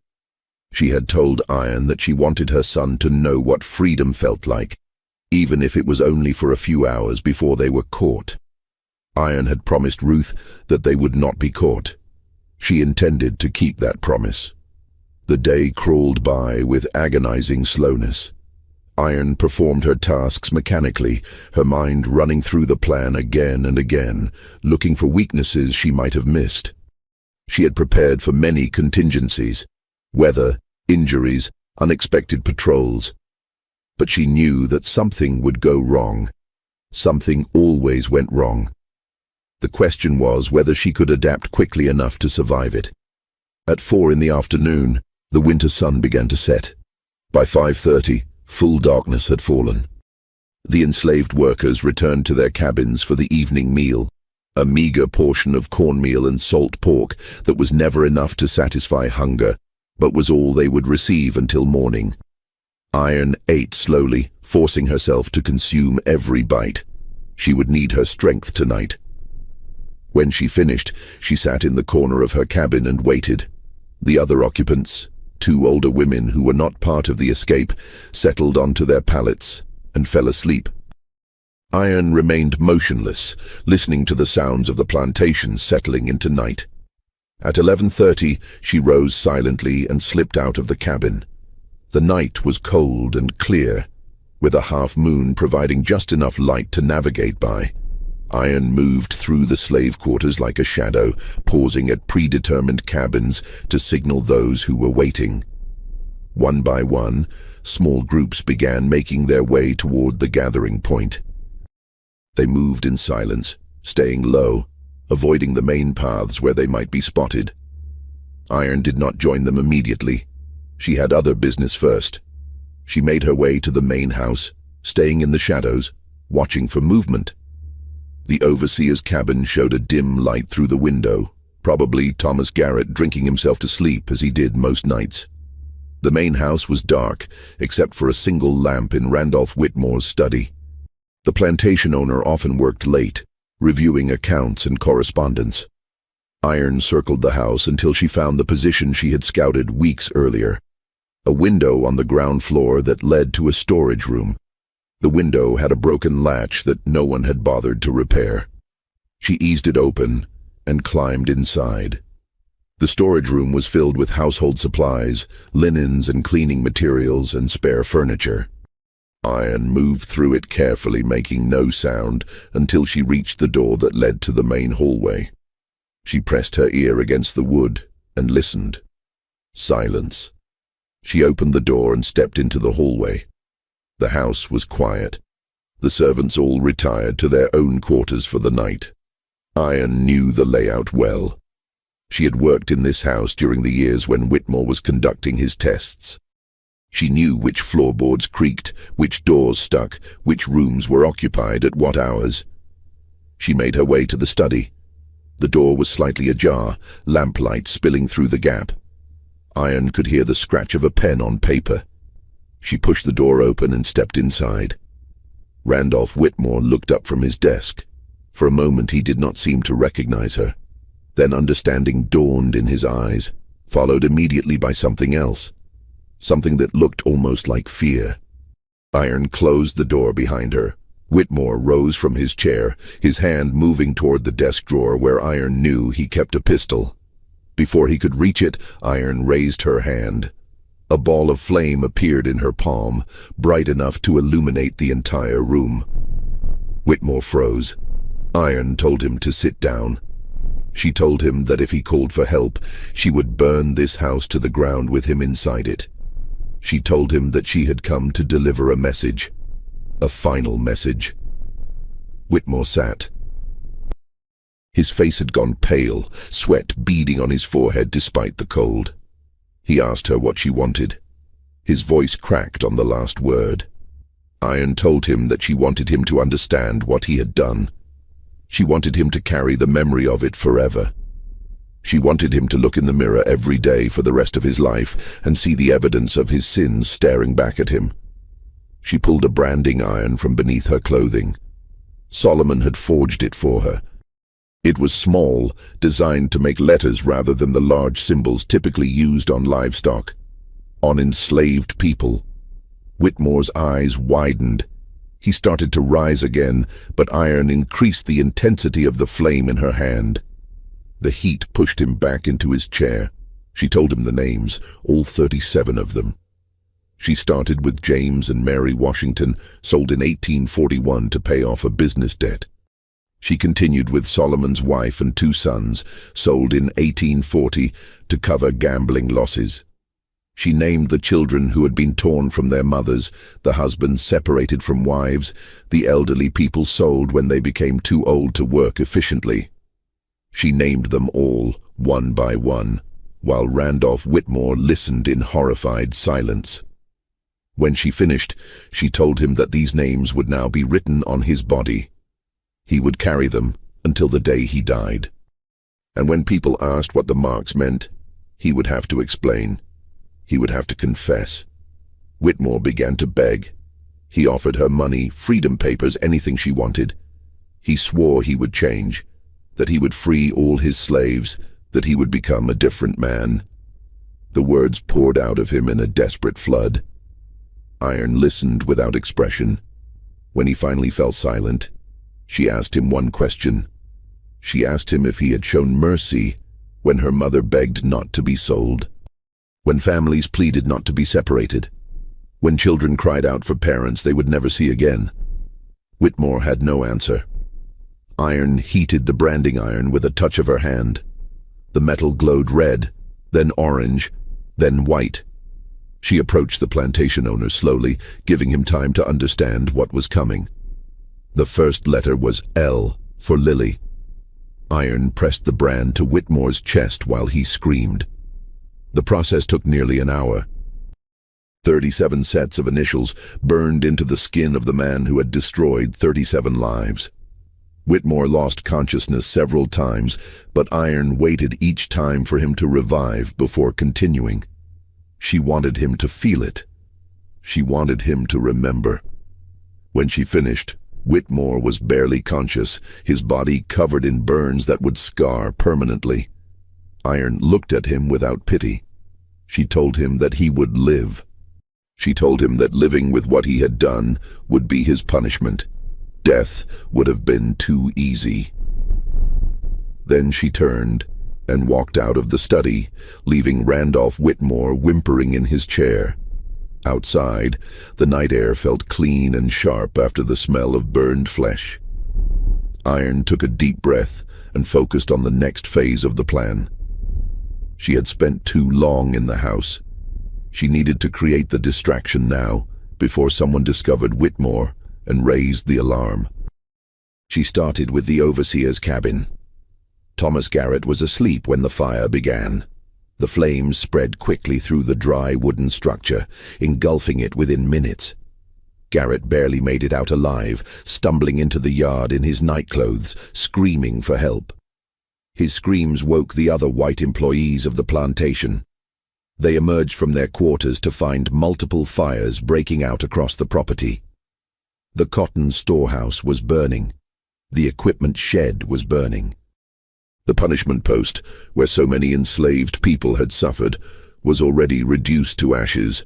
She had told Iron that she wanted her son to know what freedom felt like, even if it was only for a few hours before they were caught. Iron had promised Ruth that they would not be caught. She intended to keep that promise. The day crawled by with agonizing slowness. Iron performed her tasks mechanically, her mind running through the plan again and again, looking for weaknesses she might have missed. She had prepared for many contingencies, weather, injuries, unexpected patrols. But she knew that something would go wrong. Something always went wrong. The question was whether she could adapt quickly enough to survive it. At 4 in the afternoon, the winter sun began to set. By 5:30, full darkness had fallen. The enslaved workers returned to their cabins for the evening meal, a meager portion of cornmeal and salt pork that was never enough to satisfy hunger, but was all they would receive until morning. Iron ate slowly, forcing herself to consume every bite. She would need her strength tonight. When she finished, she sat in the corner of her cabin and waited. The other occupants, 2 older women who were not part of the escape, settled onto their pallets and fell asleep. Iron remained motionless, listening to the sounds of the plantation settling into night. At 11:30, she rose silently and slipped out of the cabin. The night was cold and clear, with a half-moon providing just enough light to navigate by. Iron moved through the slave quarters like a shadow, pausing at predetermined cabins to signal those who were waiting. One by one, small groups began making their way toward the gathering point. They moved in silence, staying low, avoiding the main paths where they might be spotted. Iron did not join them immediately. She had other business first. She made her way to the main house, staying in the shadows, watching for movement. The overseer's cabin showed a dim light through the window, probably Thomas Garrett drinking himself to sleep as he did most nights. The main house was dark, except for a single lamp in Randolph Whitmore's study. The plantation owner often worked late, reviewing accounts and correspondence. Iron circled the house until she found the position she had scouted weeks earlier, a window on the ground floor that led to a storage room. The window had a broken latch that no one had bothered to repair. She eased it open and climbed inside. The storage room was filled with household supplies, linens and cleaning materials, and spare furniture. Iron moved through it carefully, making no sound, until she reached the door that led to the main hallway. She pressed her ear against the wood and listened. Silence. She opened the door and stepped into the hallway. The house was quiet. The servants all retired to their own quarters for the night. Iron knew the layout well. She had worked in this house during the years when Whitmore was conducting his tests. She knew which floorboards creaked, which doors stuck, which rooms were occupied at what hours. She made her way to the study. The door was slightly ajar, lamplight spilling through the gap. Iron could hear the scratch of a pen on paper. She pushed the door open and stepped inside. Randolph Whitmore looked up from his desk. For a moment he did not seem to recognize her. Then understanding dawned in his eyes, followed immediately by something else. Something that looked almost like fear. Iron closed the door behind her. Whitmore rose from his chair, his hand moving toward the desk drawer where Iron knew he kept a pistol. Before he could reach it, Iron raised her hand. A ball of flame appeared in her palm, bright enough to illuminate the entire room. Whitmore froze. Iron told him to sit down. She told him that if he called for help, she would burn this house to the ground with him inside it. She told him that she had come to deliver a message. A final message. Whitmore sat. His face had gone pale, sweat beading on his forehead despite the cold. He asked her what she wanted. His voice cracked on the last word. Iron told him that she wanted him to understand what he had done. She wanted him to carry the memory of it forever. She wanted him to look in the mirror every day for the rest of his life and see the evidence of his sins staring back at him. She pulled a branding iron from beneath her clothing. Solomon had forged it for her. It was small, designed to make letters rather than the large symbols typically used on livestock, on enslaved people. Whitmore's eyes widened. He started to rise again, but Iron increased the intensity of the flame in her hand. The heat pushed him back into his chair. She told him the names, all 37 of them. She started with James and Mary Washington, sold in 1841 to pay off a business debt. She continued with Solomon's wife and 2 sons, sold in 1840 to cover gambling losses. She named the children who had been torn from their mothers, the husbands separated from wives, the elderly people sold when they became too old to work efficiently. She named them all, one by one, while Randolph Whitmore listened in horrified silence. When she finished, she told him that these names would now be written on his body. He would carry them until the day he died. And when people asked what the marks meant, he would have to explain. He would have to confess. Whitmore began to beg. He offered her money, freedom papers, anything she wanted. He swore he would change, that he would free all his slaves, that he would become a different man. The words poured out of him in a desperate flood. Iron listened without expression. When he finally fell silent, she asked him one question. She asked him if he had shown mercy when her mother begged not to be sold, when families pleaded not to be separated, when children cried out for parents they would never see again. Whitmore had no answer. Iron heated the branding iron with a touch of her hand. The metal glowed red, then orange, then white. She approached the plantation owner slowly, giving him time to understand what was coming. The first letter was L for Lily. Iron pressed the brand to Whitmore's chest while he screamed. The process took nearly an hour. 37 sets of initials burned into the skin of the man who had destroyed 37 lives. Whitmore lost consciousness several times, but Iron waited each time for him to revive before continuing. She wanted him to feel it. She wanted him to remember. When she finished, Whitmore was barely conscious, his body covered in burns that would scar permanently. Iron looked at him without pity. She told him that he would live. She told him that living with what he had done would be his punishment. Death would have been too easy. Then she turned and walked out of the study, leaving Randolph Whitmore whimpering in his chair. Outside, the night air felt clean and sharp after the smell of burned flesh. Iron took a deep breath and focused on the next phase of the plan. She had spent too long in the house. She needed to create the distraction now, before someone discovered Whitmore and raised the alarm. She started with the overseer's cabin. Thomas Garrett was asleep when the fire began. The flames spread quickly through the dry wooden structure, engulfing it within minutes. Garrett barely made it out alive, stumbling into the yard in his nightclothes, screaming for help. His screams woke the other white employees of the plantation. They emerged from their quarters to find multiple fires breaking out across the property. The cotton storehouse was burning. The equipment shed was burning. The punishment post, where so many enslaved people had suffered, was already reduced to ashes.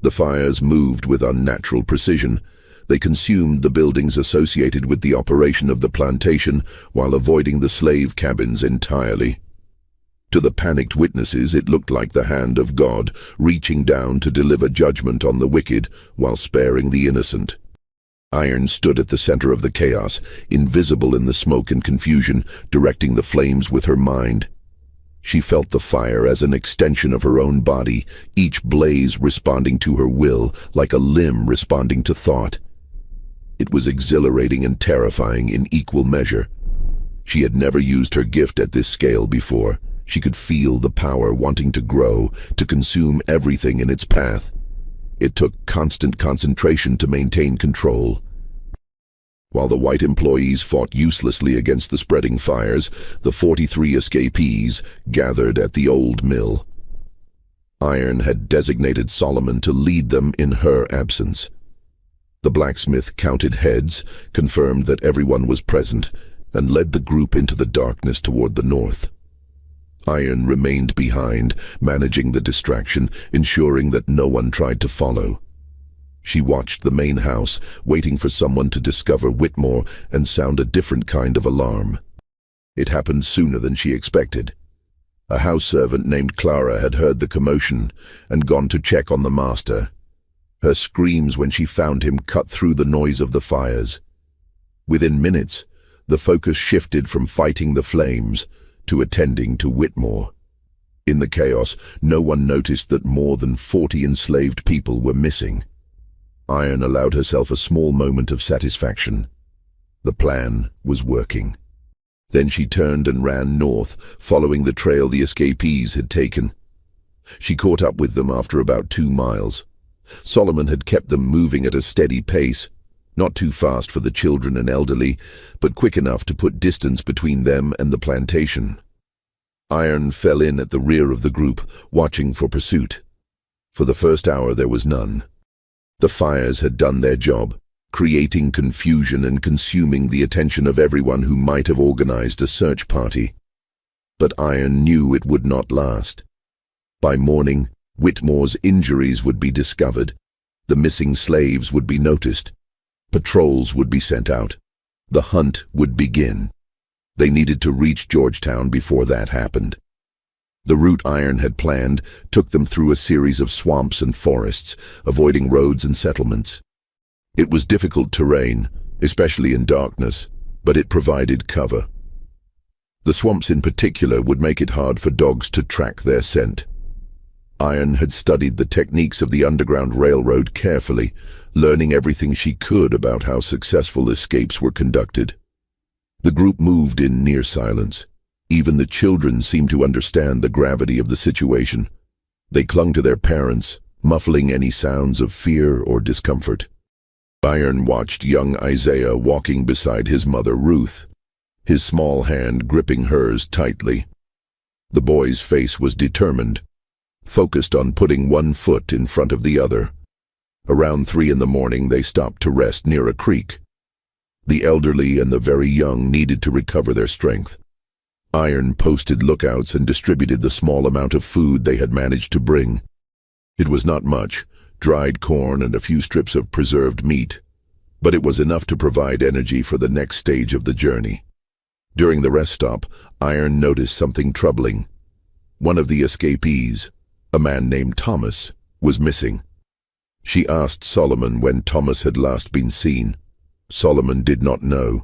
The fires moved with unnatural precision. They consumed the buildings associated with the operation of the plantation while avoiding the slave cabins entirely. To the panicked witnesses, it looked like the hand of God reaching down to deliver judgment on the wicked while sparing the innocent. Iron stood at the center of the chaos, invisible in the smoke and confusion, directing the flames with her mind. She felt the fire as an extension of her own body, each blaze responding to her will, like a limb responding to thought. It was exhilarating and terrifying in equal measure. She had never used her gift at this scale before. She could feel the power wanting to grow, to consume everything in its path. It took constant concentration to maintain control. While the white employees fought uselessly against the spreading fires, the 43 escapees gathered at the old mill. Iron had designated Solomon to lead them in her absence. The blacksmith counted heads, confirmed that everyone was present, and led the group into the darkness toward the north. Iron remained behind, managing the distraction, ensuring that no one tried to follow. She watched the main house, waiting for someone to discover Whitmore and sound a different kind of alarm. It happened sooner than she expected. A house servant named Clara had heard the commotion and gone to check on the master. Her screams when she found him cut through the noise of the fires. Within minutes, the focus shifted from fighting the flames to attending to Whitmore. In the chaos, no one noticed that more than 40 enslaved people were missing. Iron allowed herself a small moment of satisfaction. The plan was working. Then she turned and ran north, following the trail the escapees had taken. She caught up with them after about 2 miles. Solomon had kept them moving at a steady pace, not too fast for the children and elderly, but quick enough to put distance between them and the plantation. Iron fell in at the rear of the group, watching for pursuit. For the first hour there was none. The fires had done their job, creating confusion and consuming the attention of everyone who might have organized a search party. But Iron knew it would not last. By morning, Whitmore's injuries would be discovered. The missing slaves would be noticed. Patrols would be sent out. The hunt would begin. They needed to reach Georgetown before that happened. The route Iron had planned took them through a series of swamps and forests, avoiding roads and settlements. It was difficult terrain, especially in darkness, but it provided cover. The swamps in particular would make it hard for dogs to track their scent. Iron had studied the techniques of the Underground Railroad carefully, learning everything she could about how successful escapes were conducted. The group moved in near silence. Even the children seemed to understand the gravity of the situation. They clung to their parents, muffling any sounds of fear or discomfort. Iron watched young Isaiah walking beside his mother Ruth, his small hand gripping hers tightly. The boy's face was determined, focused on putting one foot in front of the other. Around 3 in the morning, they stopped to rest near a creek. The elderly and the very young needed to recover their strength. Iron posted lookouts and distributed the small amount of food they had managed to bring. It was not much, dried corn and a few strips of preserved meat, but it was enough to provide energy for the next stage of the journey. During the rest stop, Iron noticed something troubling. One of the escapees, a man named Thomas, was missing. She asked Solomon when Thomas had last been seen. Solomon did not know.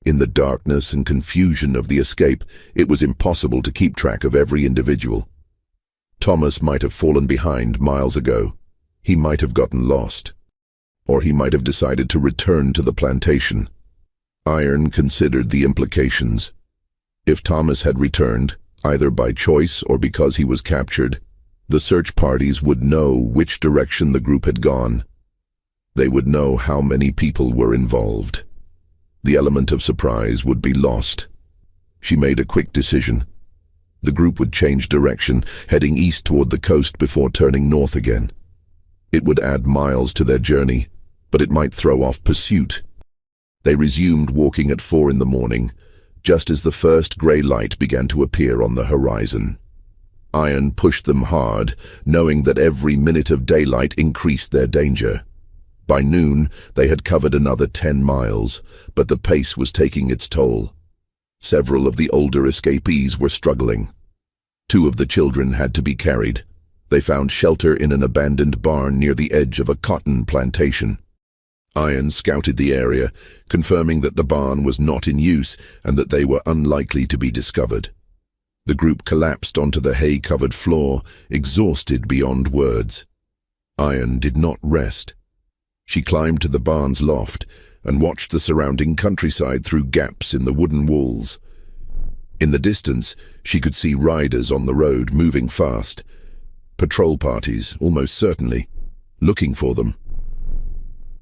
In the darkness and confusion of the escape, it was impossible to keep track of every individual. Thomas might have fallen behind miles ago. He might have gotten lost. Or he might have decided to return to the plantation. Iron considered the implications. If Thomas had returned, either by choice or because he was captured, the search parties would know which direction the group had gone. They would know how many people were involved. The element of surprise would be lost. She made a quick decision. The group would change direction, heading east toward the coast before turning north again. It would add miles to their journey, but it might throw off pursuit. They resumed walking at 4 in the morning, just as the first grey light began to appear on the horizon. Iron pushed them hard, knowing that every minute of daylight increased their danger. By noon, they had covered another 10 miles, but the pace was taking its toll. Several of the older escapees were struggling. 2 of the children had to be carried. They found shelter in an abandoned barn near the edge of a cotton plantation. Iron scouted the area, confirming that the barn was not in use and that they were unlikely to be discovered. The group collapsed onto the hay-covered floor, exhausted beyond words. Iron did not rest. She climbed to the barn's loft and watched the surrounding countryside through gaps in the wooden walls. In the distance, she could see riders on the road moving fast. Patrol parties, almost certainly, looking for them.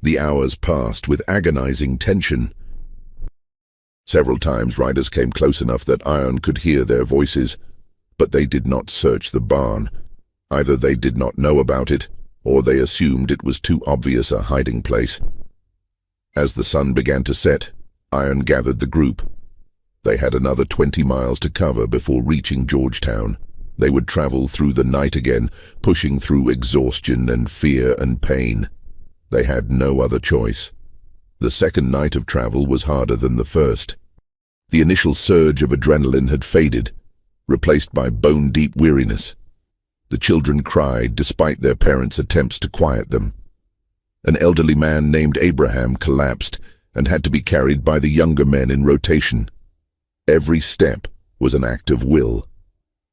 The hours passed with agonizing tension. Several times riders came close enough that Iron could hear their voices, but they did not search the barn. Either they did not know about it, or they assumed it was too obvious a hiding place. As the sun began to set, Iron gathered the group. They had another 20 miles to cover before reaching Georgetown. They would travel through the night again, pushing through exhaustion and fear and pain. They had no other choice. The second night of travel was harder than the first. The initial surge of adrenaline had faded, replaced by bone-deep weariness. The children cried despite their parents' attempts to quiet them. An elderly man named Abraham collapsed and had to be carried by the younger men in rotation. Every step was an act of will.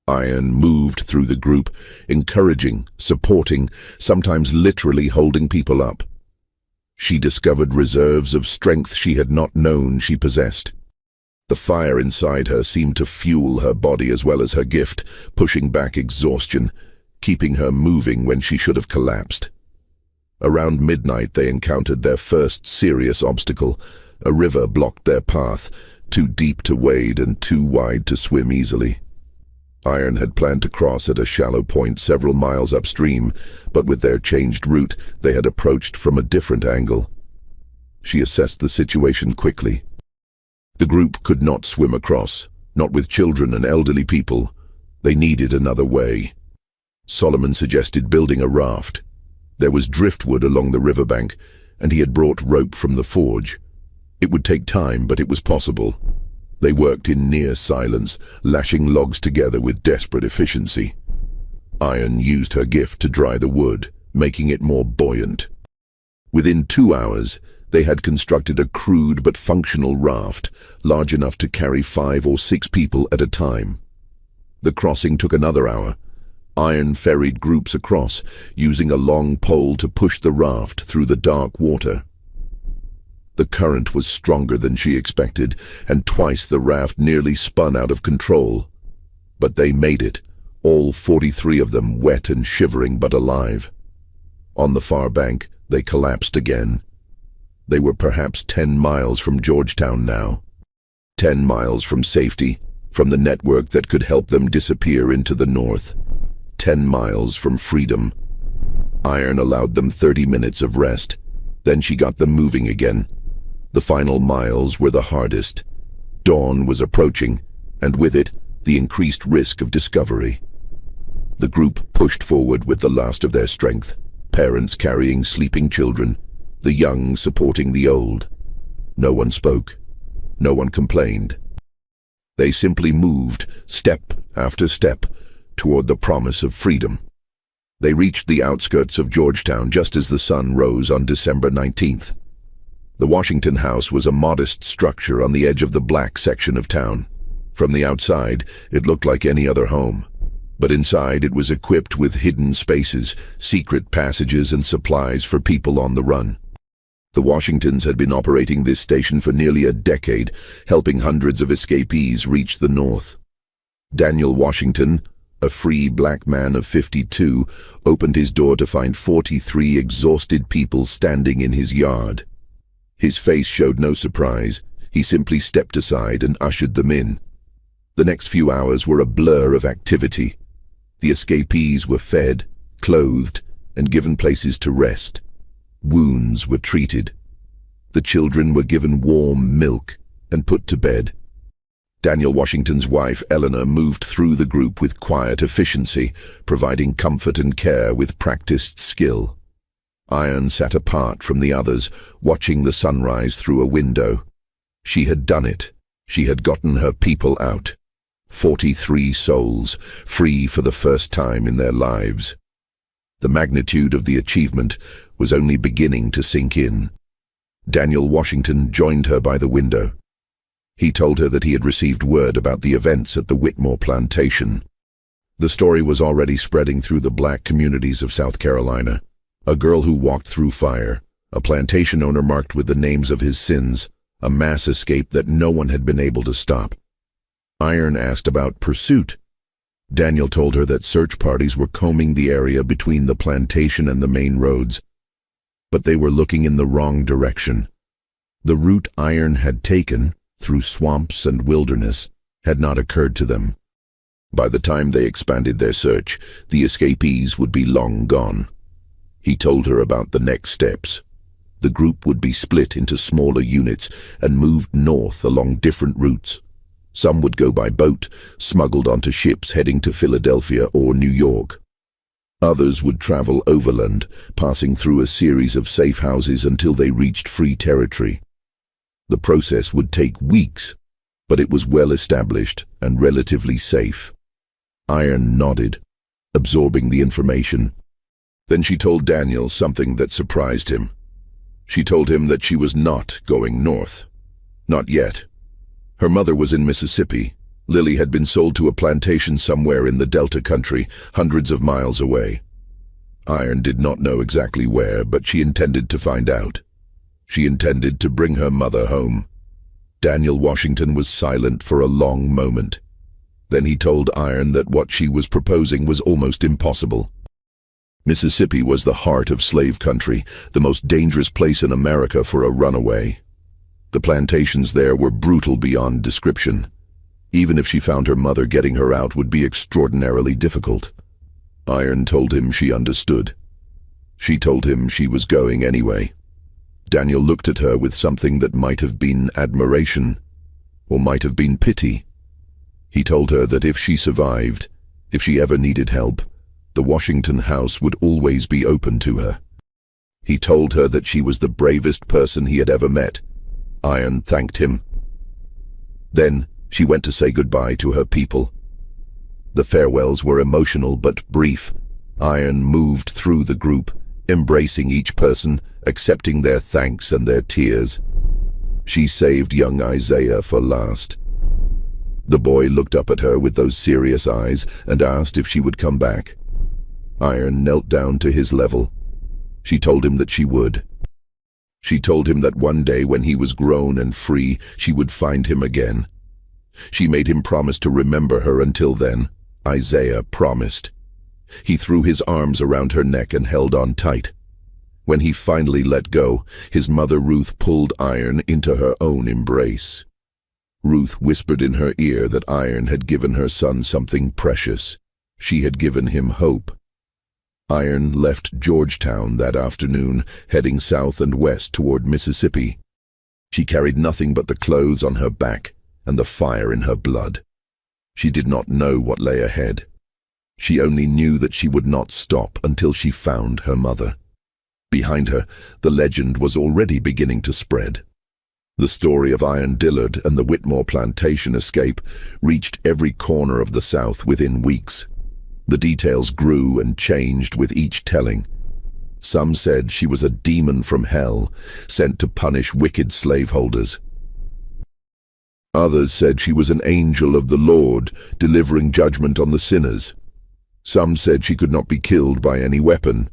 Iron moved through the group, encouraging, supporting, sometimes literally holding people up. She discovered reserves of strength she had not known she possessed. The fire inside her seemed to fuel her body as well as her gift, pushing back exhaustion, keeping her moving when she should have collapsed. Around midnight they encountered their first serious obstacle. A river blocked their path, too deep to wade and too wide to swim easily. Iron had planned to cross at a shallow point several miles upstream, but with their changed route, they had approached from a different angle. She assessed the situation quickly. The group could not swim across, not with children and elderly people. They needed another way. Solomon suggested building a raft. There was driftwood along the riverbank, and he had brought rope from the forge. It would take time, but it was possible. They worked in near silence, lashing logs together with desperate efficiency. Iron used her gift to dry the wood, making it more buoyant. Within 2 hours, they had constructed a crude but functional raft, large enough to carry 5 or 6 people at a time. The crossing took another hour. Iron ferried groups across, using a long pole to push the raft through the dark water. The current was stronger than she expected, and twice the raft nearly spun out of control. But they made it, all 43 of them wet and shivering but alive. On the far bank, they collapsed again. They were perhaps 10 miles from Georgetown now. 10 miles from safety, from the network that could help them disappear into the north. 10 miles from freedom. Iron allowed them 30 minutes of rest. Then she got them moving again. The final miles were the hardest. Dawn was approaching, and with it, the increased risk of discovery. The group pushed forward with the last of their strength, parents carrying sleeping children, the young supporting the old. No one spoke. No one complained. They simply moved, step after step, toward the promise of freedom. They reached the outskirts of Georgetown just as the sun rose on December 19th. The Washington House was a modest structure on the edge of the black section of town. From the outside, it looked like any other home. But inside it was equipped with hidden spaces, secret passages, and supplies for people on the run. The Washingtons had been operating this station for nearly a decade, helping hundreds of escapees reach the north. Daniel Washington, a free black man of 52, opened his door to find 43 exhausted people standing in his yard. His face showed no surprise. He simply stepped aside and ushered them in. The next few hours were a blur of activity. The escapees were fed, clothed, and given places to rest. Wounds were treated. The children were given warm milk and put to bed. Daniel Washington's wife, Eleanor, moved through the group with quiet efficiency, providing comfort and care with practiced skill. Iron sat apart from the others, watching the sunrise through a window. She had done it. She had gotten her people out. 43 souls, free for the first time in their lives. The magnitude of the achievement was only beginning to sink in. Daniel Washington joined her by the window. He told her that he had received word about the events at the Whitmore plantation. The story was already spreading through the black communities of South Carolina. A girl who walked through fire, a plantation owner marked with the names of his sins, a mass escape that no one had been able to stop. Iron asked about pursuit. Daniel told her that search parties were combing the area between the plantation and the main roads, but they were looking in the wrong direction. The route Iron had taken, through swamps and wilderness, had not occurred to them. By the time they expanded their search, the escapees would be long gone. He told her about the next steps. The group would be split into smaller units and moved north along different routes. Some would go by boat, smuggled onto ships heading to Philadelphia or New York. Others would travel overland, passing through a series of safe houses until they reached free territory. The process would take weeks, but it was well established and relatively safe. Iron nodded, absorbing the information. Then she told Daniel something that surprised him. She told him that she was not going north. Not yet. Her mother was in Mississippi. Lily had been sold to a plantation somewhere in the Delta country, hundreds of miles away. Iron did not know exactly where, but she intended to find out. She intended to bring her mother home. Daniel Washington was silent for a long moment. Then he told Iron that what she was proposing was almost impossible. Mississippi was the heart of slave country, the most dangerous place in America for a runaway. The plantations there were brutal beyond description. Even if she found her mother, getting her out would be extraordinarily difficult. Iron told him she understood. She told him she was going anyway. Daniel looked at her with something that might have been admiration, or might have been pity. He told her that if she survived, if she ever needed help, the Washington house would always be open to her. He told her that she was the bravest person he had ever met. Iron thanked him. Then she went to say goodbye to her people. The farewells were emotional but brief. Iron moved through the group, embracing each person, accepting their thanks and their tears. She saved young Isaiah for last. The boy looked up at her with those serious eyes and asked if she would come back. Iron knelt down to his level. She told him that she would. She told him that one day when he was grown and free, she would find him again. She made him promise to remember her until then. Isaiah promised. He threw his arms around her neck and held on tight. When he finally let go, his mother Ruth pulled Iron into her own embrace. Ruth whispered in her ear that Iron had given her son something precious. She had given him hope. Iron left Georgetown that afternoon, heading south and west toward Mississippi. She carried nothing but the clothes on her back and the fire in her blood. She did not know what lay ahead. She only knew that she would not stop until she found her mother. Behind her, the legend was already beginning to spread. The story of Iron Dillard and the Whitmore plantation escape reached every corner of the South within weeks. The details grew and changed with each telling. Some said she was a demon from hell, sent to punish wicked slaveholders. Others said she was an angel of the Lord, delivering judgment on the sinners. Some said she could not be killed by any weapon.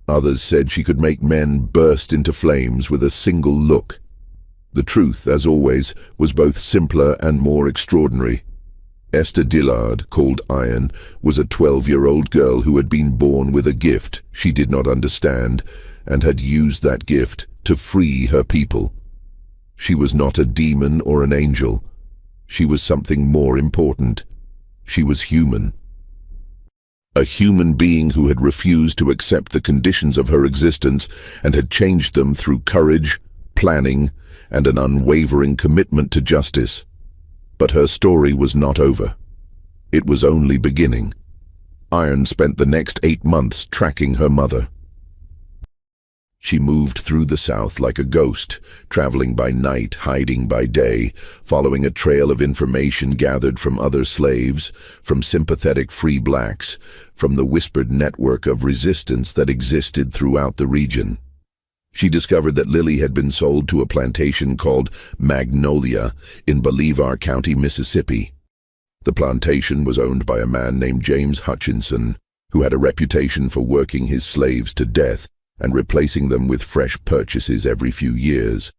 Others said she could make men burst into flames with a single look. The truth, as always, was both simpler and more extraordinary. Esther Dillard, called Iron, was a 12-year-old girl who had been born with a gift she did not understand and had used that gift to free her people. She was not a demon or an angel. She was something more important. She was human. A human being who had refused to accept the conditions of her existence and had changed them through courage, planning, and an unwavering commitment to justice. But her story was not over. It was only beginning. Iron spent the next 8 months tracking her mother. She moved through the South like a ghost, traveling by night, hiding by day, following a trail of information gathered from other slaves, from sympathetic free blacks, from the whispered network of resistance that existed throughout the region. She discovered that Lily had been sold to a plantation called Magnolia in Bolivar County, Mississippi. The plantation was owned by a man named James Hutchinson, who had a reputation for working his slaves to death and replacing them with fresh purchases every few years.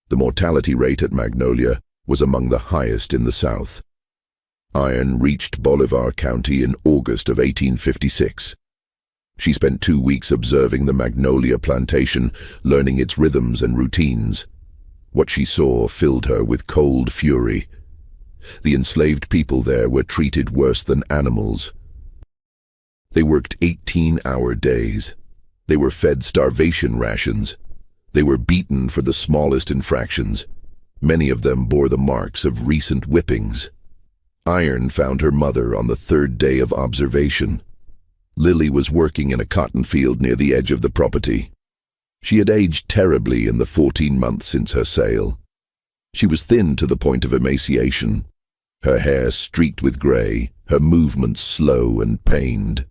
The mortality rate at Magnolia was among the highest in the South. Iron reached Bolivar County in August of 1856. She spent 2 weeks observing the Magnolia plantation, learning its rhythms and routines. What she saw filled her with cold fury. The enslaved people there were treated worse than animals. They worked 18-hour days. They were fed starvation rations. They were beaten for the smallest infractions. Many of them bore the marks of recent whippings. Iron found her mother on the 3rd day of observation. Lily was working in a cotton field near the edge of the property. She had aged terribly in the 14 months since her sale. She was thin to the point of emaciation, her hair streaked with gray, her movements slow and pained.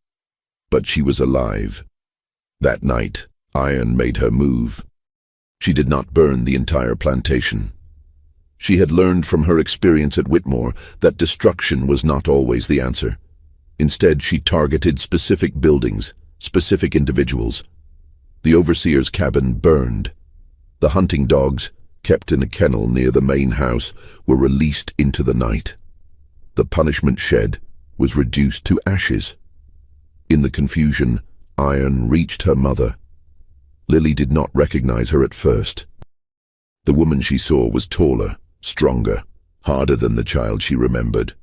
But she was alive. That night, Iron made her move. She did not burn the entire plantation. She had learned from her experience at Whitmore that destruction was not always the answer. Instead, she targeted specific buildings, specific individuals. The overseer's cabin burned. The hunting dogs, kept in a kennel near the main house, were released into the night. The punishment shed was reduced to ashes. In the confusion, Iron reached her mother. Lily did not recognize her at first. The woman she saw was taller, stronger, harder than the child she remembered.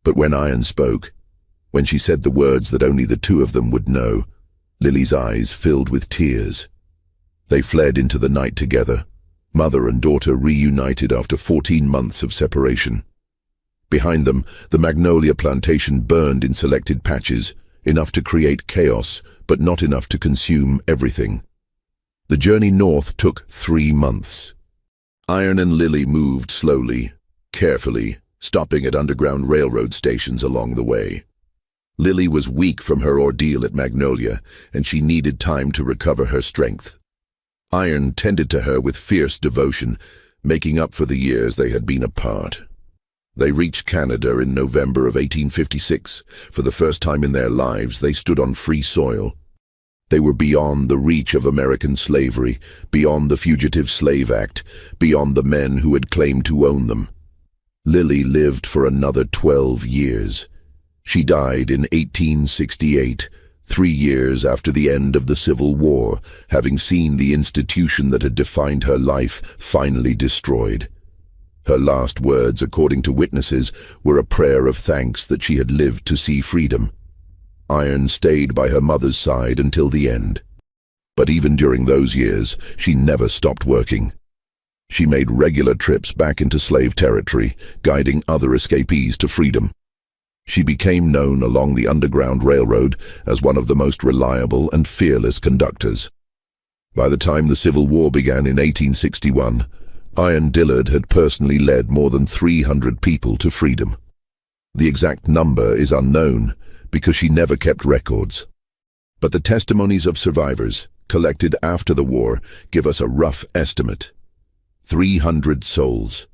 But when Iron spoke, when she said the words that only the two of them would know, Lily's eyes filled with tears. They fled into the night together, mother and daughter reunited after 14 months of separation. Behind them, the Magnolia plantation burned in selected patches, enough to create chaos, but not enough to consume everything. The journey north took 3 months. Iron and Lily moved slowly, carefully, stopping at underground railroad stations along the way. Lily was weak from her ordeal at Magnolia, and she needed time to recover her strength. Iron tended to her with fierce devotion, making up for the years they had been apart. They reached Canada in November of 1856. For the first time in their lives, they stood on free soil. They were beyond the reach of American slavery, beyond the Fugitive Slave Act, beyond the men who had claimed to own them. Lily lived for another 12 years. She died in 1868, 3 years after the end of the Civil War, having seen the institution that had defined her life finally destroyed. Her last words, according to witnesses, were a prayer of thanks that she had lived to see freedom. Iron stayed by her mother's side until the end. But even during those years, she never stopped working. She made regular trips back into slave territory, guiding other escapees to freedom. She became known along the Underground Railroad as one of the most reliable and fearless conductors. By the time the Civil War began in 1861, Iron Dillard had personally led more than 300 people to freedom. The exact number is unknown because she never kept records. But the testimonies of survivors, collected after the war, give us a rough estimate. 300 souls.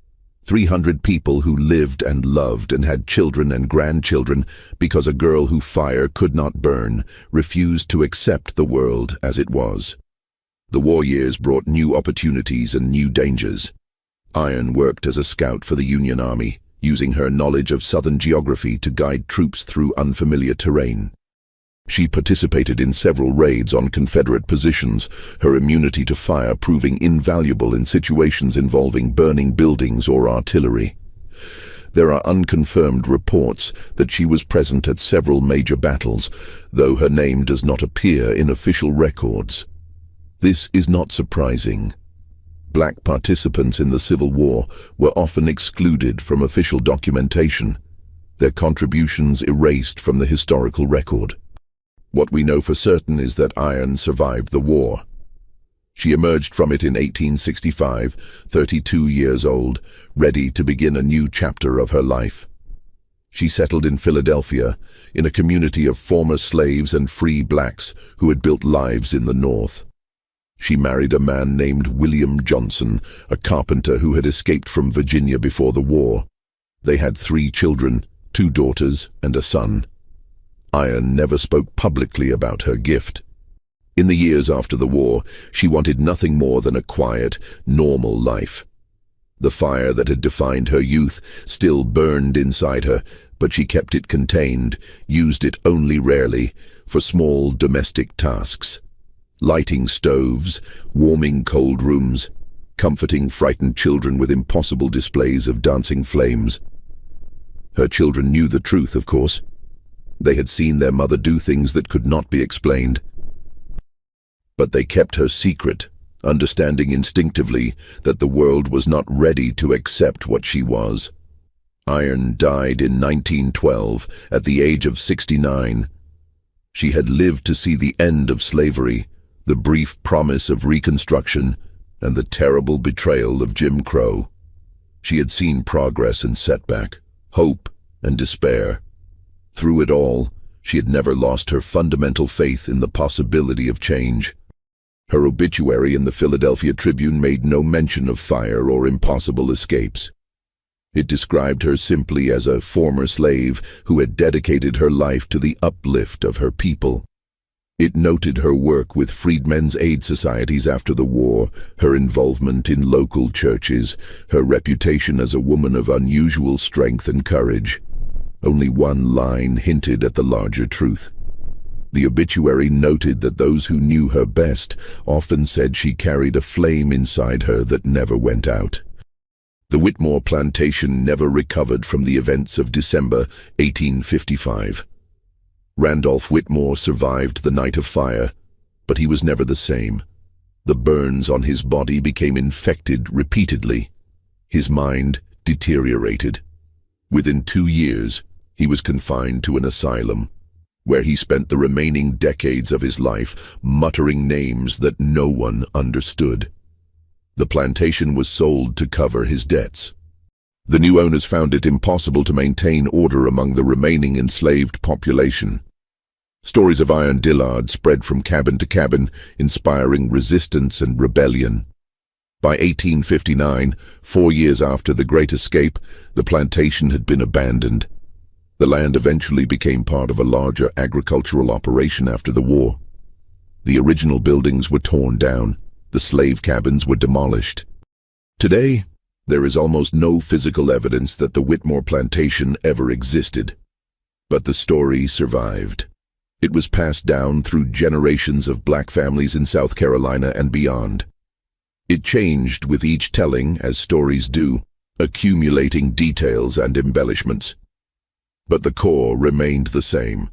300 people who lived and loved and had children and grandchildren because a girl whose fire could not burn refused to accept the world as it was. The war years brought new opportunities and new dangers. Iron worked as a scout for the Union Army, using her knowledge of Southern geography to guide troops through unfamiliar terrain. She participated in several raids on Confederate positions, her immunity to fire proving invaluable in situations involving burning buildings or artillery. There are unconfirmed reports that she was present at several major battles, though her name does not appear in official records. This is not surprising. Black participants in the Civil War were often excluded from official documentation, their contributions erased from the historical record. What we know for certain is that Iron survived the war. She emerged from it in 1865, 32 years old, ready to begin a new chapter of her life. She settled in Philadelphia, in a community of former slaves and free blacks who had built lives in the North. She married a man named William Johnson, a carpenter who had escaped from Virginia before the war. They had 3 children, 2 daughters and a son. Iron never spoke publicly about her gift. In the years after the war, she wanted nothing more than a quiet, normal life. The fire that had defined her youth still burned inside her, but she kept it contained, used it only rarely, for small domestic tasks. Lighting stoves, warming cold rooms, comforting frightened children with impossible displays of dancing flames. Her children knew the truth, of course. They had seen their mother do things that could not be explained. But they kept her secret, understanding instinctively that the world was not ready to accept what she was. Iron died in 1912 at the age of 69. She had lived to see the end of slavery, the brief promise of Reconstruction, and the terrible betrayal of Jim Crow. She had seen progress and setback, hope and despair. Through it all, she had never lost her fundamental faith in the possibility of change. Her obituary in the Philadelphia Tribune made no mention of fire or impossible escapes. It described her simply as a former slave who had dedicated her life to the uplift of her people. It noted her work with freedmen's aid societies after the war, her involvement in local churches, her reputation as a woman of unusual strength and courage. Only one line hinted at the larger truth. The obituary noted that those who knew her best often said she carried a flame inside her that never went out. The Whitmore plantation never recovered from the events of December 1855. Randolph Whitmore survived the night of fire, but he was never the same. The burns on his body became infected repeatedly. His mind deteriorated. Within 2 years, he was confined to an asylum, where he spent the remaining decades of his life muttering names that no one understood. The plantation was sold to cover his debts. The new owners found it impossible to maintain order among the remaining enslaved population. Stories of Iron Dillard spread from cabin to cabin, inspiring resistance and rebellion. By 1859, 4 years after the Great Escape, the plantation had been abandoned. The land eventually became part of a larger agricultural operation after the war. The original buildings were torn down. The slave cabins were demolished. Today, there is almost no physical evidence that the Whitmore plantation ever existed. But the story survived. It was passed down through generations of black families in South Carolina and beyond. It changed with each telling, as stories do, accumulating details and embellishments. But the core remained the same.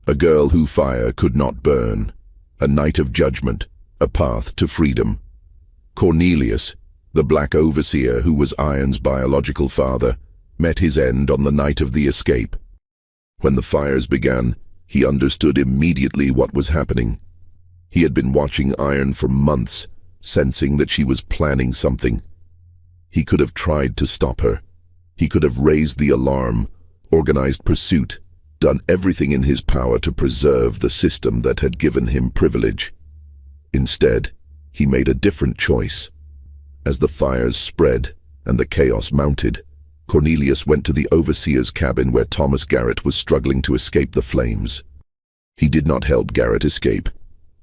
A girl who fire could not burn. A night of judgment, a path to freedom. Cornelius, the black overseer who was Iron's biological father, met his end on the night of the escape. When the fires began, he understood immediately what was happening. He had been watching Iron for months, sensing that she was planning something. He could have tried to stop her. He could have raised the alarm, organized pursuit, done everything in his power to preserve the system that had given him privilege. Instead, he made a different choice. As the fires spread and the chaos mounted, Cornelius went to the overseer's cabin where Thomas Garrett was struggling to escape the flames. He did not help Garrett escape.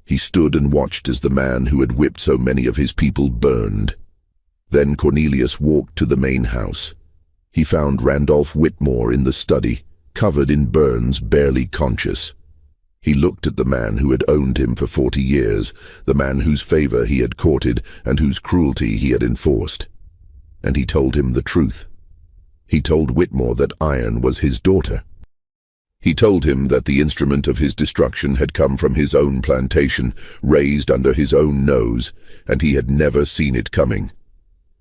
He stood and watched as the man who had whipped so many of his people burned. Then Cornelius walked to the main house. He found Randolph Whitmore in the study, covered in burns, barely conscious. He looked at the man who had owned him for 40 years, the man whose favor he had courted and whose cruelty he had enforced. And he told him the truth. He told Whitmore that Iron was his daughter. He told him that the instrument of his destruction had come from his own plantation, raised under his own nose, and he had never seen it coming.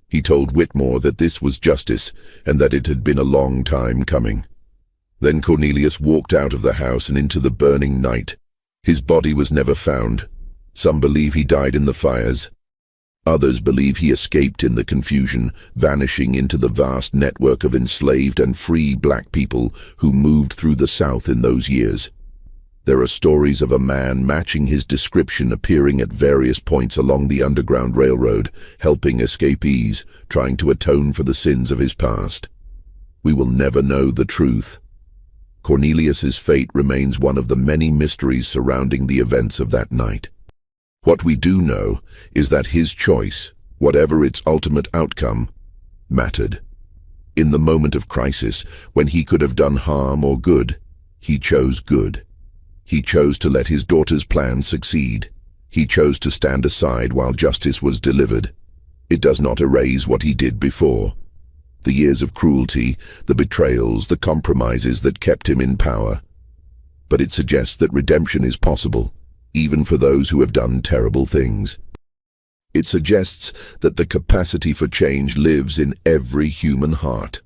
He told Whitmore that this was justice, and that it had been a long time coming. Then Cornelius walked out of the house and into the burning night. His body was never found. Some believe he died in the fires. Others believe he escaped in the confusion, vanishing into the vast network of enslaved and free black people who moved through the South in those years. There are stories of a man matching his description appearing at various points along the Underground Railroad, helping escapees, trying to atone for the sins of his past. We will never know the truth. Cornelius's fate remains one of the many mysteries surrounding the events of that night. What we do know is that his choice, whatever its ultimate outcome, mattered. In the moment of crisis, when he could have done harm or good, he chose good. He chose to let his daughter's plan succeed. He chose to stand aside while justice was delivered. It does not erase what he did before. The years of cruelty, the betrayals, the compromises that kept him in power. But it suggests that redemption is possible, even for those who have done terrible things. It suggests that the capacity for change lives in every human heart.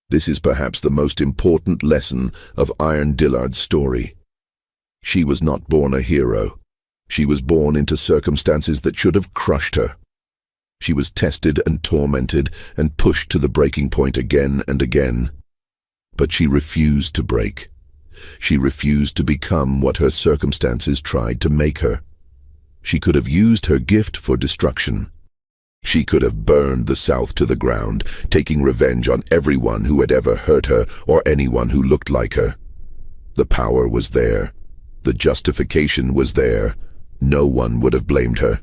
This is perhaps the most important lesson of Iron Dillard's story. She was not born a hero. She was born into circumstances that should have crushed her. She was tested and tormented and pushed to the breaking point again and again. But she refused to break. She refused to become what her circumstances tried to make her. She could have used her gift for destruction. She could have burned the South to the ground, taking revenge on everyone who had ever hurt her or anyone who looked like her. The power was there. The justification was there. No one would have blamed her.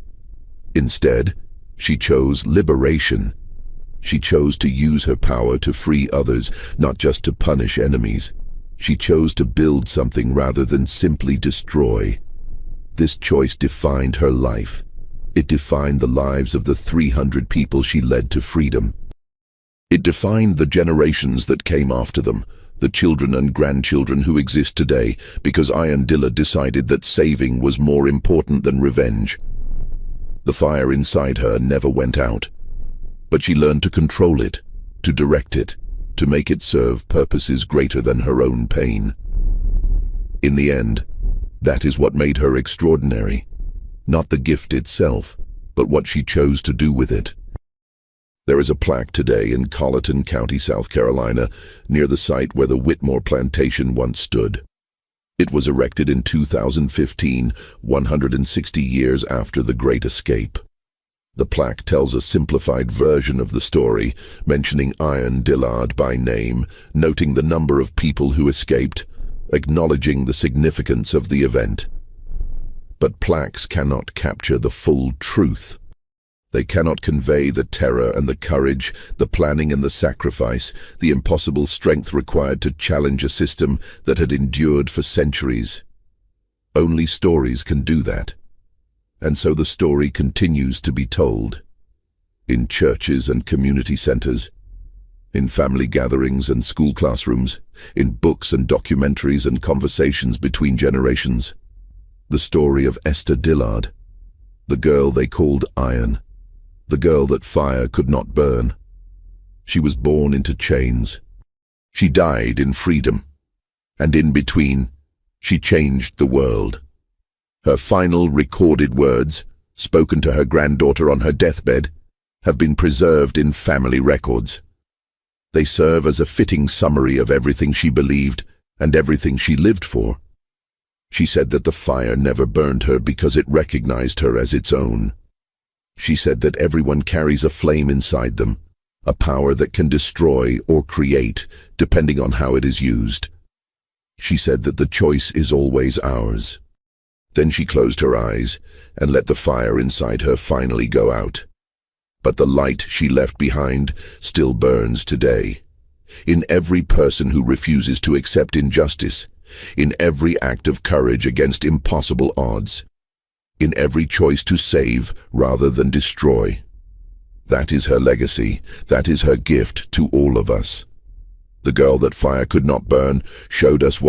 Instead, she chose liberation. She chose to use her power to free others, not just to punish enemies. She chose to build something rather than simply destroy. This choice defined her life. It defined the lives of the 300 people she led to freedom. It defined the generations that came after them, the children and grandchildren who exist today, because Iron Dillard decided that saving was more important than revenge. The fire inside her never went out, but she learned to control it, to direct it, to make it serve purposes greater than her own pain. In the end, that is what made her extraordinary. Not the gift itself, but what she chose to do with it. There is a plaque today in Colleton County, South Carolina, near the site where the Whitmore plantation once stood. It was erected in 2015, 160 years after the Great Escape. The plaque tells a simplified version of the story, mentioning Iron Dillard by name, noting the number of people who escaped, acknowledging the significance of the event. But plaques cannot capture the full truth. They cannot convey the terror and the courage, the planning and the sacrifice, the impossible strength required to challenge a system that had endured for centuries. Only stories can do that. And so the story continues to be told. In churches and community centers, in family gatherings and school classrooms, in books and documentaries and conversations between generations. The story of Esther Dillard, the girl they called Iron, the girl that fire could not burn. She was born into chains. She died in freedom. And in between, she changed the world. Her final recorded words, spoken to her granddaughter on her deathbed, have been preserved in family records. They serve as a fitting summary of everything she believed and everything she lived for. She said that the fire never burned her because it recognized her as its own. She said that everyone carries a flame inside them, a power that can destroy or create, depending on how it is used. She said that the choice is always ours. Then she closed her eyes and let the fire inside her finally go out. But the light she left behind still burns today. In every person who refuses to accept injustice, in every act of courage against impossible odds, in every choice to save rather than destroy. That is her legacy. That is her gift to all of us. The girl that fire could not burn showed us what